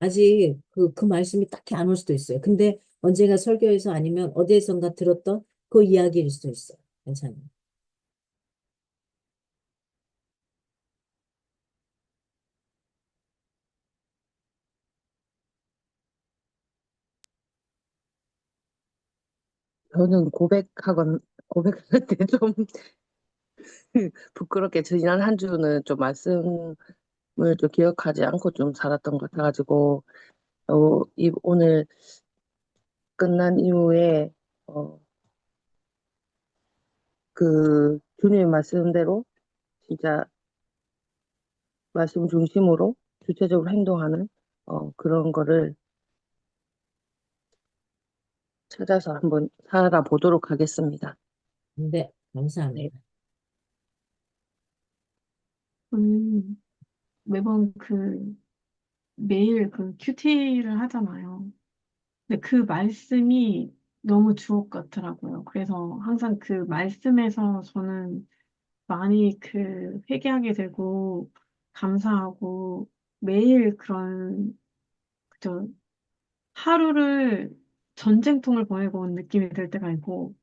아직 그 말씀이 딱히 안 올 수도 있어요. 근데 언젠가 설교에서 아니면 어디에선가 들었던 그 이야기일 수도 있어요. 괜찮아요. 저는 고백할 때 좀 부끄럽게 지난 한 주는 좀 말씀을 좀 기억하지 않고 좀 살았던 것 같아가지고, 오늘 끝난 이후에, 어, 주님 말씀대로 진짜 말씀 중심으로 주체적으로 행동하는, 그런 거를 찾아서 한번 살아보도록 하겠습니다. 네, 네. 감사합니다. 음, 매번 매일 큐티를 하잖아요. 근데 그 말씀이 너무 주옥 같더라고요. 그래서 항상 그 말씀에서 저는 많이 회개하게 되고, 감사하고, 매일 그저 하루를 전쟁통을 보내고 온 느낌이 들 때가 있고,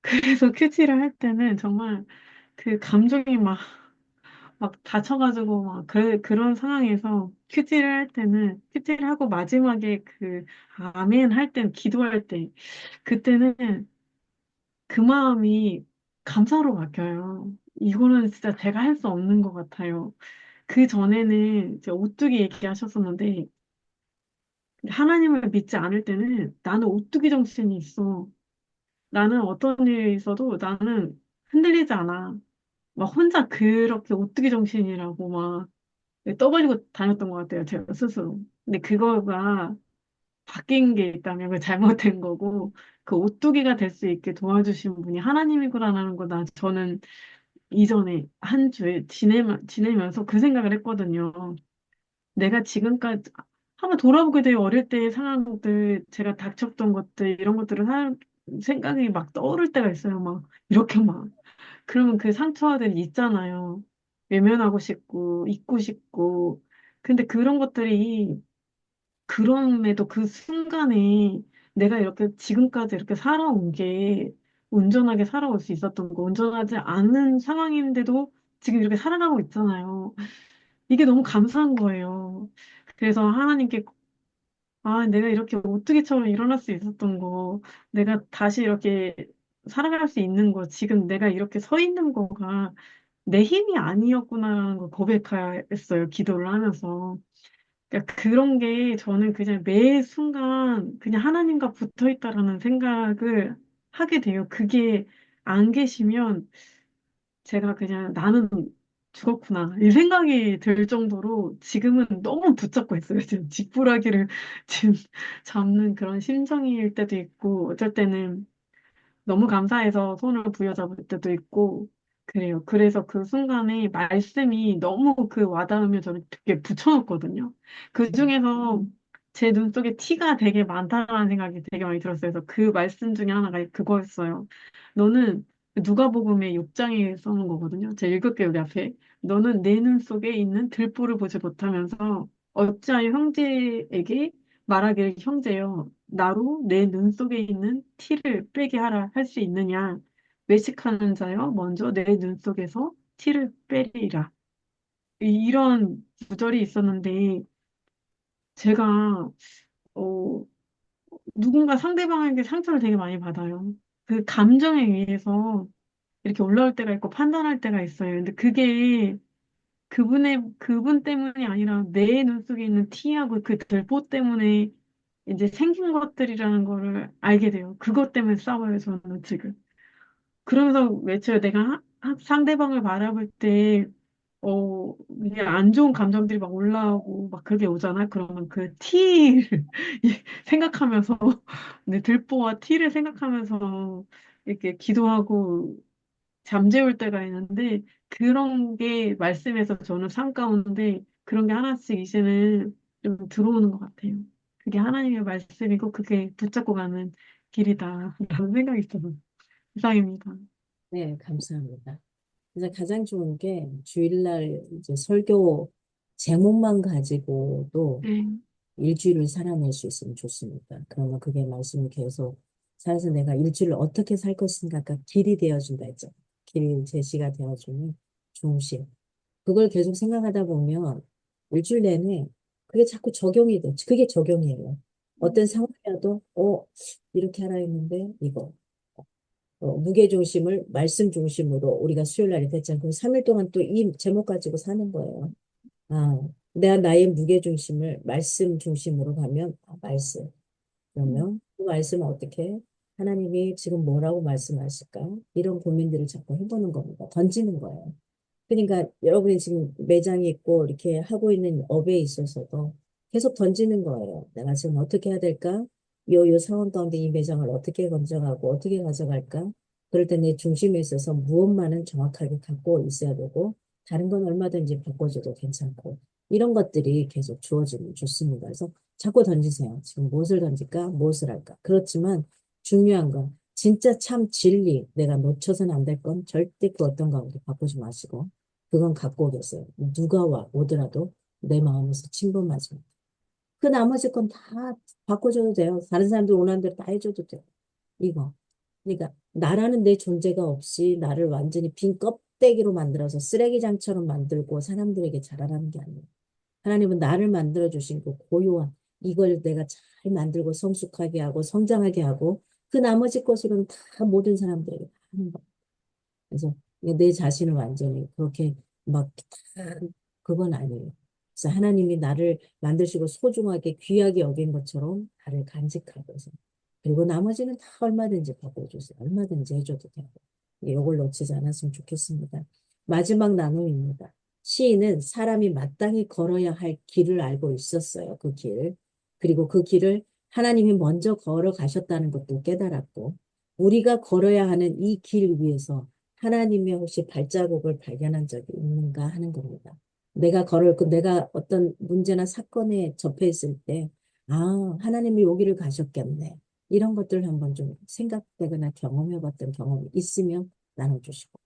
그래서 큐티를 할 때는 정말 감정이 막 다쳐가지고, 그런 상황에서 큐티를 할 때는, 큐티를 하고 마지막에 아멘 할 때, 기도할 때, 그때는 그 마음이 감사로 바뀌어요. 이거는 진짜 제가 할 수 없는 것 같아요. 그 전에는 이제 오뚜기 얘기하셨었는데, 하나님을 믿지 않을 때는 나는 오뚜기 정신이 있어. 나는 어떤 일이 있어도 나는 흔들리지 않아. 막 혼자 그렇게 오뚜기 정신이라고 막 떠벌리고 다녔던 것 같아요, 제가 스스로. 근데 그거가 바뀐 게 있다면 그 잘못된 거고, 그 오뚜기가 될 수 있게 도와주신 분이 하나님이구나라는 거 저는 이전에 한 주에 지내면서 그 생각을 했거든요. 내가 지금까지 한번 돌아보게 돼요. 어릴 때의 상황들, 제가 닥쳤던 것들, 이런 것들을 생각이 막 떠오를 때가 있어요. 막, 이렇게 막. 그러면 그 상처들이 있잖아요. 외면하고 싶고, 잊고 싶고. 근데 그런 것들이, 그럼에도 그 순간에 내가 이렇게 지금까지 이렇게 살아온 게, 온전하게 살아올 수 있었던 거, 온전하지 않은 상황인데도 지금 이렇게 살아가고 있잖아요. 이게 너무 감사한 거예요. 그래서 하나님께, 내가 이렇게 오뚜기처럼 일어날 수 있었던 거, 내가 다시 이렇게 살아갈 수 있는 거, 지금 내가 이렇게 서 있는 거가 내 힘이 아니었구나라는 걸 고백했어요. 기도를 하면서. 그러니까 그런 게 저는 그냥 매 순간 그냥 하나님과 붙어 있다라는 생각을 하게 돼요. 그게 안 계시면 제가 그냥 나는 죽었구나. 이 생각이 들 정도로 지금은 너무 붙잡고 있어요. 지금 지푸라기를 지금 잡는 그런 심정일 때도 있고, 어쩔 때는 너무 감사해서 손을 부여잡을 때도 있고, 그래요. 그래서 그 순간에 말씀이 너무 와닿으면 저는 되게 붙여놓거든요. 그 중에서 제 눈 속에 티가 되게 많다는 생각이 되게 많이 들었어요. 그래서 그 말씀 중에 하나가 그거였어요. 너는 누가복음의 6장에 써놓은 거거든요. 제가 읽을게요, 여기 앞에. 너는 내 눈 속에 있는 들보를 보지 못하면서 어찌하여 형제에게 말하기를 형제여 나로 내 눈 속에 있는 티를 빼게 하라 할 수 있느냐 외식하는 자여 먼저 내 눈 속에서 티를 빼리라 이런 구절이 있었는데 제가 어, 누군가 상대방에게 상처를 되게 많이 받아요. 그 감정에 의해서 이렇게 올라올 때가 있고 판단할 때가 있어요. 근데 그게 그분 때문이 아니라 내 눈 속에 있는 티하고 그 들보 때문에 이제 생긴 것들이라는 거를 알게 돼요. 그것 때문에 싸워요, 저는 지금. 그러면서 외쳐요. 내가 상대방을 바라볼 때 그냥 안 좋은 감정들이 막 올라오고 막 그게 오잖아. 그러면 그 티를 생각하면서, 네, 들보와 티를 생각하면서 이렇게 기도하고 잠재울 때가 있는데, 그런 게 말씀에서 저는 삶 가운데 그런 게 하나씩 이제는 좀 들어오는 것 같아요. 그게 하나님의 말씀이고, 그게 붙잡고 가는 길이다라는 생각이 들어요. 이상입니다. 네, 감사합니다. 그래서 가장 좋은 게 주일날 이제 설교 제목만 가지고도 네. 일주일을 살아낼 수 있으면 좋습니다. 그러면 그게 말씀이 계속 살아서 내가 일주일을 어떻게 살 것인가가 길이 되어준다 했죠. 길 제시가 되어주는 중심. 그걸 계속 생각하다 보면 일주일 내내 그게 자꾸 적용이 돼. 그게 적용이에요. 어떤 상황이라도, 이렇게 하라 했는데, 이거. 무게 중심을 말씀 중심으로 우리가 수요일 날이 됐잖아요. 그럼 3일 동안 또 이 제목 가지고 사는 거예요. 아, 내가 나의 무게 중심을 말씀 중심으로 가면, 말씀. 그러면 그 말씀은 어떻게 하나님이 지금 뭐라고 말씀하실까? 이런 고민들을 자꾸 해보는 겁니다. 던지는 거예요. 그러니까 여러분이 지금 매장이 있고 이렇게 하고 있는 업에 있어서도 계속 던지는 거예요. 내가 지금 어떻게 해야 될까? 요 상황 가운데 이 매장을 어떻게 건져가고 어떻게 가져갈까? 그럴 때 내 중심에 있어서 무엇만은 정확하게 갖고 있어야 되고 다른 건 얼마든지 바꿔줘도 괜찮고 이런 것들이 계속 주어지면 좋습니다. 그래서 자꾸 던지세요. 지금 무엇을 던질까? 무엇을 할까? 그렇지만 중요한 건 진짜 참 진리 내가 놓쳐서는 안 될 건 절대 그 어떤 가운데 바꾸지 마시고 그건 갖고 오겠어요. 누가 오더라도 내 마음에서 침범하지 마. 그 나머지 건 다 바꿔줘도 돼요. 다른 사람들 원하는 대로 다 해줘도 돼요. 이거. 그러니까 나라는 내 존재가 없이 나를 완전히 빈 껍데기로 만들어서 쓰레기장처럼 만들고 사람들에게 자라라는 게 아니에요. 하나님은 나를 만들어 주신 그 고요한 이걸 내가 잘 만들고 성숙하게 하고 성장하게 하고 그 나머지 것으로는 다 모든 사람들에게 다 하는 거예요. 그래서 내 자신을 완전히 그렇게 막 다 그건 아니에요. 그래서 하나님이 나를 만드시고 소중하게 귀하게 여긴 것처럼 나를 간직하고서 그리고 나머지는 다 얼마든지 바꿔주세요. 얼마든지 해줘도 되고 이걸 놓치지 않았으면 좋겠습니다. 마지막 나눔입니다. 시인은 사람이 마땅히 걸어야 할 길을 알고 있었어요. 그 길. 그리고 그 길을 하나님이 먼저 걸어가셨다는 것도 깨달았고 우리가 걸어야 하는 이 길 위에서 하나님의 혹시 발자국을 발견한 적이 있는가 하는 겁니다. 내가 어떤 문제나 사건에 접해 있을 때, 하나님이 여기를 가셨겠네. 이런 것들 한번 좀 생각되거나 경험해 봤던 경험이 있으면 나눠주시고.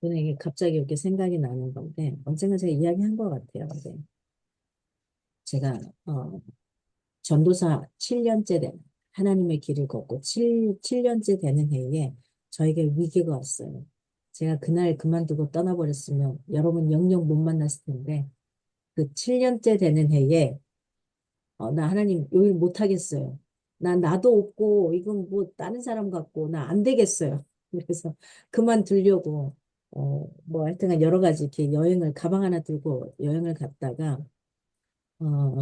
저는 이게 갑자기 이렇게 생각이 나는 건데, 언젠가 제가 이야기한 것 같아요. 근데 제가, 전도사 7년째 된 하나님의 길을 걷고 7년째 되는 해에 저에게 위기가 왔어요. 제가 그날 그만두고 떠나버렸으면 여러분 영영 못 만났을 텐데 그 7년째 되는 해에 나 하나님 여기 못 하겠어요. 나도 없고 이건 뭐 다른 사람 같고 나 안 되겠어요. 그래서 그만두려고 뭐 하여튼간 여러 가지 이렇게 여행을 가방 하나 들고 여행을 갔다가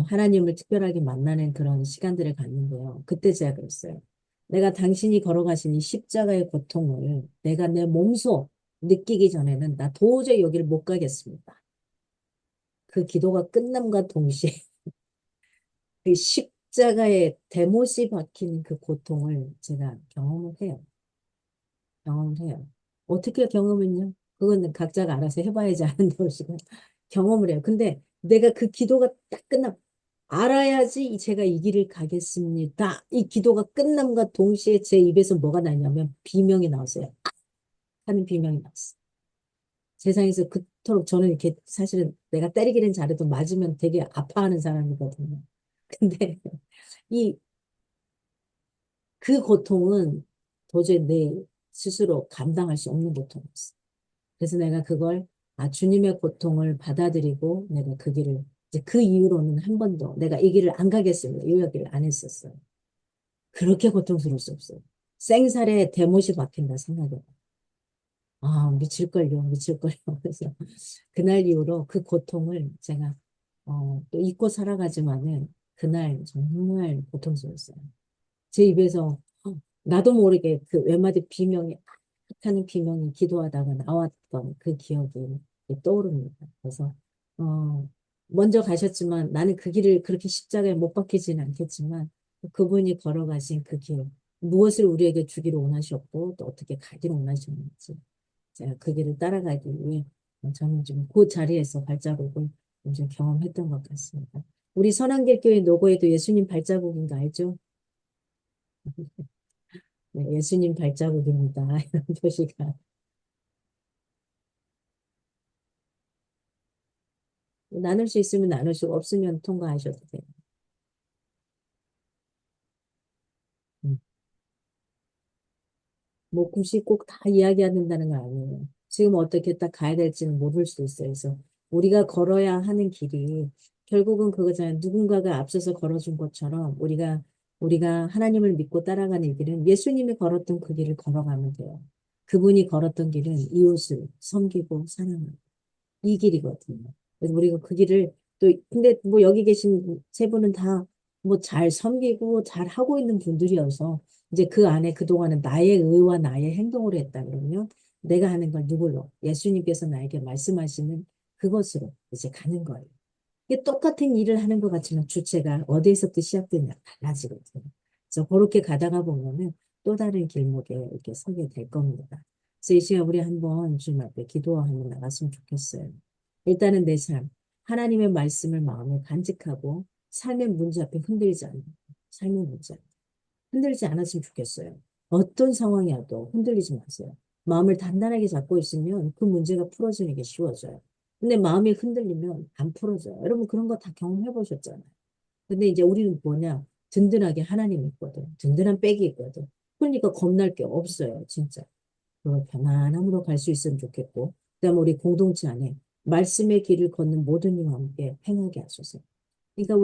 하나님을 특별하게 만나는 그런 시간들을 갖는데요. 그때 제가 그랬어요. 내가 당신이 걸어가신 이 십자가의 고통을 내가 내 몸소 느끼기 전에는 나 도저히 여기를 못 가겠습니다. 그 기도가 끝남과 동시에 그 십자가의 대못이 박힌 그 고통을 제가 경험을 해요. 경험을 해요. 어떻게 경험했냐? 그건 각자가 알아서 해봐야지 아는 것이고 경험을 해요. 근데 내가 그 기도가 딱 알아야지 제가 이 길을 가겠습니다. 이 기도가 끝남과 동시에 제 입에서 뭐가 나냐면 비명이 나왔어요. 하는 비명이 나왔어요. 세상에서 그토록 저는 이렇게 사실은 내가 때리기는 잘해도 맞으면 되게 아파하는 사람이거든요. 근데 이 그 고통은 도저히 내 스스로 감당할 수 없는 고통이었어. 그래서 내가 그걸 주님의 고통을 받아들이고 내가 그 길을 이제 그 이후로는 한 번도 내가 이 길을 안 가겠습니다. 이 얘기를 안 했었어요. 그렇게 고통스러울 수 없어요. 생살에 대못이 박힌다 생각해봐. 미칠걸요, 미칠걸요. 그래서 그날 이후로 그 고통을 제가 또 잊고 살아가지만은 그날 정말 고통스러웠어요. 제 입에서 나도 모르게 그 웬마디 비명이 하는 비명이 기도하다가 나왔던 그 기억이 떠오릅니다. 그래서 어, 먼저 가셨지만 나는 그 길을 그렇게 십자가에 못 박히지는 않겠지만 그분이 걸어가신 그 길, 무엇을 우리에게 주기를 원하셨고 또 어떻게 가기를 원하셨는지 제가 그 길을 따라가기 위해 저는 지금 그 자리에서 발자국을 좀 경험했던 것 같습니다. 우리 선한길교회 로고에도 예수님 발자국인 거 알죠? 네, 예수님 발자국입니다. 이런 표시가. 나눌 수 있으면 나누시고 없으면 통과하셔도 돼요. 음. 뭐 굳이 꼭 다 이야기해야 된다는 건 아니에요. 지금 어떻게 딱 가야 될지는 모를 수도 있어요. 그래서 우리가 걸어야 하는 길이 결국은 그거잖아요. 누군가가 앞서서 걸어준 것처럼 우리가 하나님을 믿고 따라가는 이 길은 예수님이 걸었던 그 길을 걸어가면 돼요. 그분이 걸었던 길은 이웃을 섬기고 사랑하고 이 길이거든요. 그래서 우리가 그 길을 또 근데 뭐 여기 계신 세 분은 다 뭐 잘 섬기고 잘 하고 있는 분들이어서 이제 그 안에 그동안은 나의 의와 나의 행동으로 했다 그러면 내가 하는 걸 누굴로 예수님께서 나에게 말씀하시는 그것으로 이제 가는 거예요. 이게 똑같은 일을 하는 것 같지만 주체가 어디에서부터 시작되냐 달라지거든요. 그래서 그렇게 가다가 보면은 또 다른 길목에 이렇게 서게 될 겁니다. 그래서 이 시간 우리 한번 주님 앞에 기도하며 나갔으면 좋겠어요. 일단은 내 삶, 하나님의 말씀을 마음에 간직하고 삶의 문제 앞에 흔들리지 않는 삶의 문제. 흔들리지 않았으면 좋겠어요. 어떤 상황이어도 흔들리지 마세요. 마음을 단단하게 잡고 있으면 그 문제가 풀어지는 게 쉬워져요. 근데 마음이 흔들리면 안 풀어져요. 여러분 그런 거 다 경험해 보셨잖아요. 근데 이제 우리는 뭐냐? 든든하게 하나님 있거든. 든든한 백이 있거든. 그러니까 겁날 게 없어요, 진짜. 그 편안함으로 갈 수 있으면 좋겠고. 그다음에 우리 공동체 안에 말씀의 길을 걷는 모든 이와 함께 행하게 하소서. 그러니까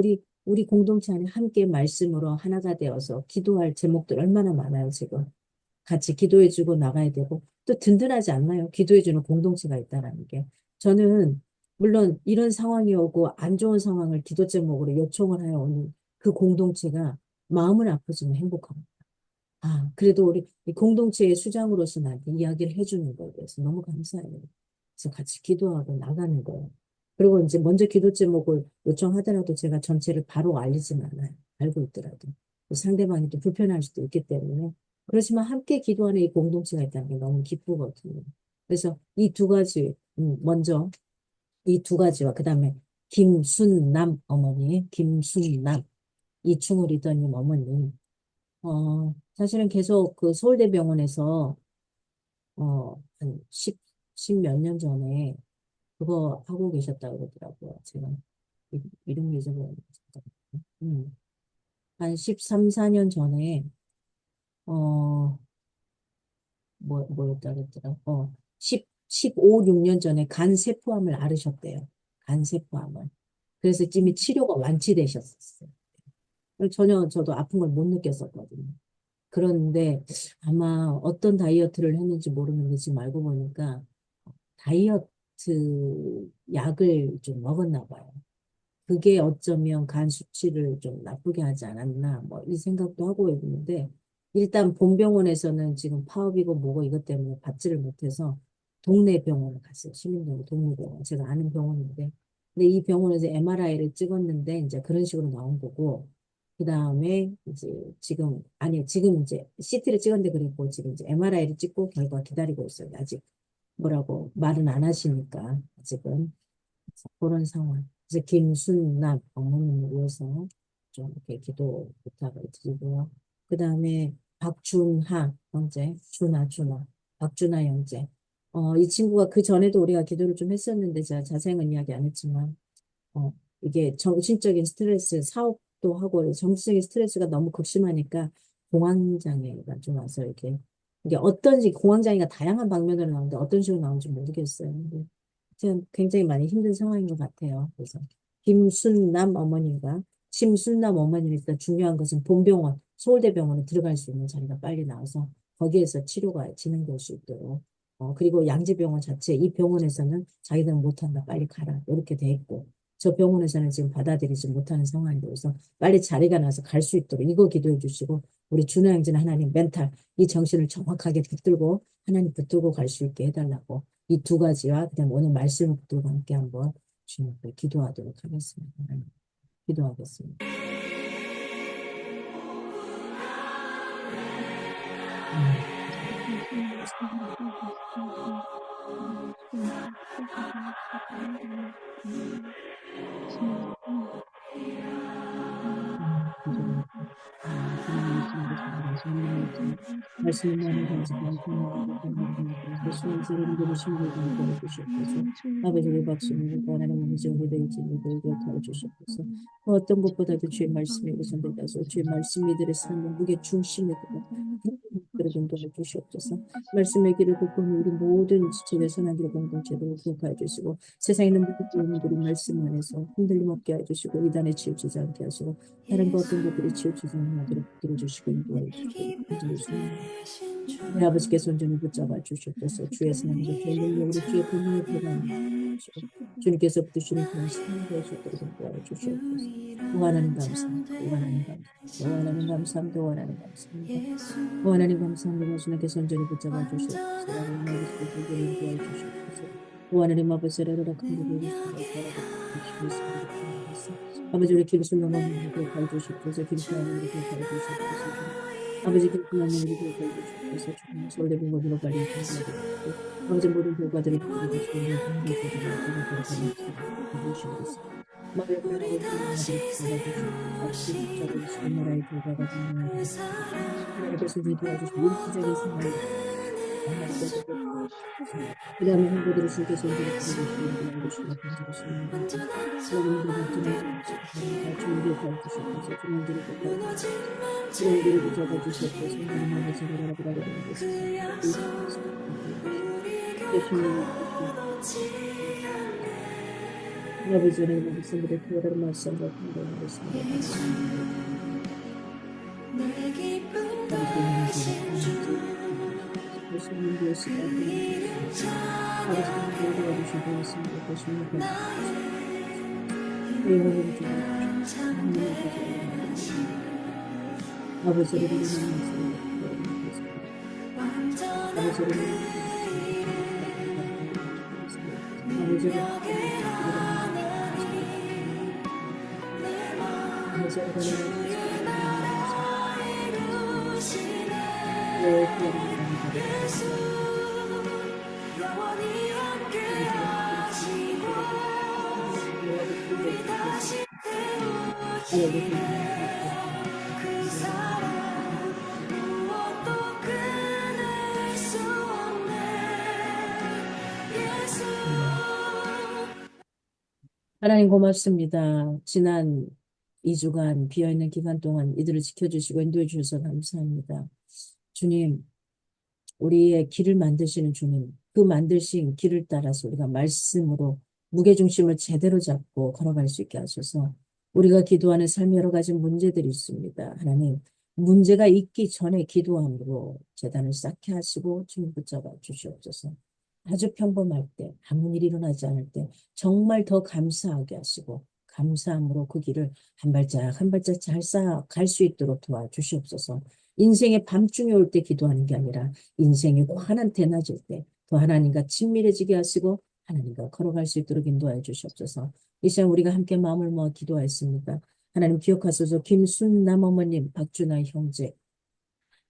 우리 공동체 안에 함께 말씀으로 하나가 되어서 기도할 제목들 얼마나 많아요, 지금. 같이 기도해주고 나가야 되고, 또 든든하지 않나요? 기도해주는 공동체가 있다는 게. 저는, 물론 이런 상황이 오고 안 좋은 상황을 기도 제목으로 요청을 하여 오는 그 공동체가 마음은 아프지만 행복합니다. 아, 그래도 우리 이 공동체의 수장으로서 나한테 이야기를 해주는 거에 대해서 너무 감사해요. 그래서 같이 기도하고 나가는 거예요. 그리고 이제 먼저 기도 제목을 요청하더라도 제가 전체를 바로 알리진 않아요. 알고 있더라도. 상대방이 또 불편할 수도 있기 때문에. 그렇지만 함께 기도하는 이 공동체가 있다는 게 너무 기쁘거든요. 그래서 이 두 가지, 먼저 이 두 가지와 그 다음에 김순남 어머니, 김순남, 이충우 리더님 어머니, 사실은 계속 그 서울대병원에서, 한 10몇 년 전에 그거 하고 계셨다고 그러더라고요. 제가 이름을 잊어버렸는데. 한 13, 14년 전에, 어, 뭐였다 그랬더라. 15, 16년 전에 간세포암을 앓으셨대요. 간세포암을. 그래서 이미 치료가 완치되셨었어요. 전혀 저도 아픈 걸 못 느꼈었거든요. 그런데 아마 어떤 다이어트를 했는지 모르는데 지금 알고 보니까 다이어트 약을 좀 먹었나 봐요. 그게 어쩌면 간 수치를 좀 나쁘게 하지 않았나, 뭐, 이 생각도 하고 있는데, 일단 본병원에서는 지금 파업이고 뭐고 이것 때문에 받지를 못해서 동네 병원을 갔어요. 시민병원, 동네병원. 제가 아는 병원인데. 근데 이 병원에서 MRI를 찍었는데, 이제 그런 식으로 나온 거고, 그 다음에 이제 지금, 아니, 지금 이제 CT를 찍었는데 그랬고, 지금 이제 MRI를 찍고 결과 기다리고 있어요. 아직 뭐라고 말은 안 하시니까, 아직은. 그런 상황. 그래서 김순남 어머님을 위해서 좀 이렇게 기도 부탁을 드리고요. 그 다음에 박준하 형제, 준하, 박준하 형제. 이 친구가 그 전에도 우리가 기도를 좀 했었는데 제가 자세한 이야기 안 했지만, 어, 이게 정신적인 스트레스, 사업도 하고 정신적인 스트레스가 너무 극심하니까 공황장애가 좀 와서 이게 어떤지 공황장애가 다양한 방면으로 나오는데 어떤 식으로 나오는지 모르겠어요. 근데 지금 굉장히 많이 힘든 상황인 것 같아요. 그래서 김순남 어머님과 심순남 어머님 일단 중요한 것은 본병원, 서울대병원에 들어갈 수 있는 자리가 빨리 나와서 거기에서 치료가 진행될 수 있도록 그리고 양지병원 자체 이 병원에서는 자기들은 못한다 빨리 가라 이렇게 돼 있고 저 병원에서는 지금 받아들이지 못하는 상황인데 그래서 빨리 자리가 나서 갈 수 있도록 이거 기도해 주시고 우리 준호 형제는 하나님 멘탈 이 정신을 정확하게 붙들고 하나님 붙들고 갈 수 있게 해달라고 이 두 가지와 그다음 오늘 말씀을 붙들고 함께 한번 주님께 기도하도록 하겠습니다. 하나님, 기도하겠습니다. 말씀을 나누면서 예수님 사람들을 신뢰하고 도와주셨소서. 아버지의 박수를 하나님 아버지 우리의 진리를 곁하여 주셨소서. 어떤 것보다도 주의 말씀이 우선되어서 주의 말씀 이들의 삶의 무게 중심이 되고 그러게 도와주시옵소서. 말씀의 길을 걷고는 우리 모든 지체의 선한들의 공동체를 기억하여 주시고 세상에 있는 모든 영혼들이 말씀 안에서 흔들림 없게 해주시고 이단에 치우치지 않게 하시고 다른 것 어떤 것들이 치우치지 않도록 들어주시고 인도하여 주시고 우리 아버지께서 온전히 붙잡아 주시옵소서. 주의 사랑으로 주의 능력으로 주의 권능을 표방하여 주시고 주님께서 붙드시는 그런 삶을 되어주도록 인도하여 주시옵소서. 무한하는 감사합니다. 무한하는 감사합니다. 무한하는 감사합니다. 무한하는 감사합니다. 하나님 감사합니다. 주님께서 온전히 붙잡아 주시옵소서. 하나님 아버지께서 인도하여 주시옵소서. 하나님 아버지를 큰 아버지 우리 길을 넘어가는 것 가르쳐 주시옵소서. 길가하는 것 가르쳐 주시옵소서. 아버지 길가하는 것 가르쳐 주시옵소서. 주님 설레는 것으로 가르쳐 주시옵소서. 아버지 모든 결과들을 가르쳐 주시옵소서. 마음의 불안하고 아버지 나라의 결과가 하나님께서 도와주시고 일시적인 상황을 그 다음에 한국으로 신께서 우리를 부르시고 주님들을 가르치셨소서. 주님들을 가르치셨소서. 주님들을 붙잡아주셨소서. 하나님의 제가라고 하는 것을 아버지의 말씀으로 그들을 말씀으로 하나님 고맙습니다. 지난 2주간 비어있는 기간 동안 이들을 지켜주시고 인도해 주셔서 감사합니다. 주님, 우리의 길을 만드시는 주님, 그 만드신 길을 따라서 우리가 말씀으로 무게중심을 제대로 잡고 걸어갈 수 있게 하셔서 우리가 기도하는 삶에 여러 가지 문제들이 있습니다. 하나님, 문제가 있기 전에 기도함으로 재단을 쌓게 하시고 주님 붙잡아 주시옵소서. 아주 평범할 때, 아무 일이 일어나지 않을 때 정말 더 감사하게 하시고 감사함으로 그 길을 한 발짝 한 발짝 잘 쌓아갈 수 있도록 도와주시옵소서. 인생의 밤중에 올 때 기도하는 게 아니라 인생이 환한 대낮일 때 더 하나님과 친밀해지게 하시고 하나님과 걸어갈 수 있도록 인도하여 주시옵소서. 이 시간 우리가 함께 마음을 모아 기도하였습니다. 하나님 기억하소서. 김순남 어머님, 박준하 형제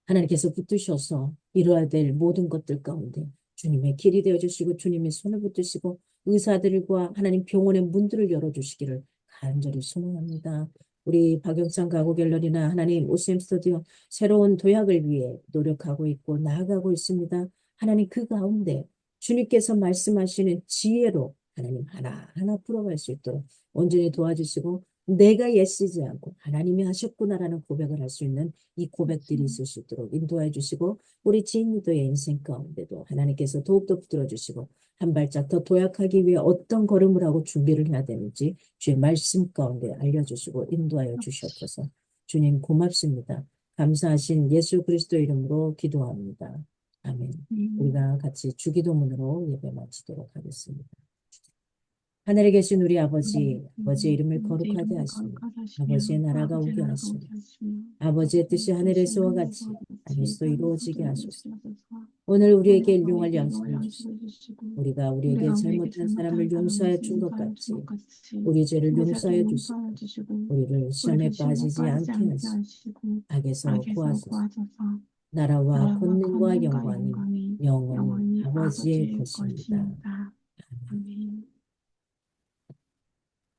하나님께서 붙드셔서 이루어야 될 모든 것들 가운데 주님의 길이 되어주시고 주님의 손을 붙드시고 의사들과 하나님 병원의 문들을 열어주시기를 간절히 소망합니다. 우리 박영상 가구 갤러리나 하나님 OCM 스튜디오 새로운 도약을 위해 노력하고 있고 나아가고 있습니다. 하나님 그 가운데 주님께서 말씀하시는 지혜로 하나님 하나하나 풀어갈 수 있도록 온전히 도와주시고 내가 애쓰지 않고 하나님이 하셨구나라는 고백을 할 수 있는 이 고백들이 있을 수 있도록 인도해 주시고 우리 지인들의 인생 가운데도 하나님께서 더욱더 붙들어 주시고 한 발짝 더 도약하기 위해 어떤 걸음을 하고 준비를 해야 되는지 주의 말씀 가운데 알려주시고 인도하여 주시옵소서. 주님 고맙습니다. 감사하신 예수 그리스도 이름으로 기도합니다. 아멘. 우리가 같이 주기도문으로 예배 마치도록 하겠습니다. 하늘에 계신 우리 아버지의 이름을 아버지의 거룩하게 이름을 하시며 거룩하게 하시며 아버지의 나라가 아버지의 오게 나라가 하시며 오게 하시며 아버지의 뜻이 뜻이 하늘에서와 하늘에서와 같이 같이 땅에서도 땅에서도 이루어지게 하소서. 이루어지게 하소서. 오늘 우리에게 오늘 일용할 우리에게 일용할 양식을 주시고 양식을 주시고 우리가 우리에게 우리가 우리에게 잘못한 잘못한 사람을 사람을 용서해 준 것 용서해 준 것 같이 같이 우리 죄를 우리 죄를 용서해 용서해 주시고 주시고 우리를 시험에 우리를 시험에 빠지지 빠지지 않게 않게 하시고 하시고 악에서 악에서 구하소서. 구하소서. 나라와 나라와 권능과 권능과 영광이 영광이 영원히 영원히 아버지의 아버지의 것입니다. 것입니다.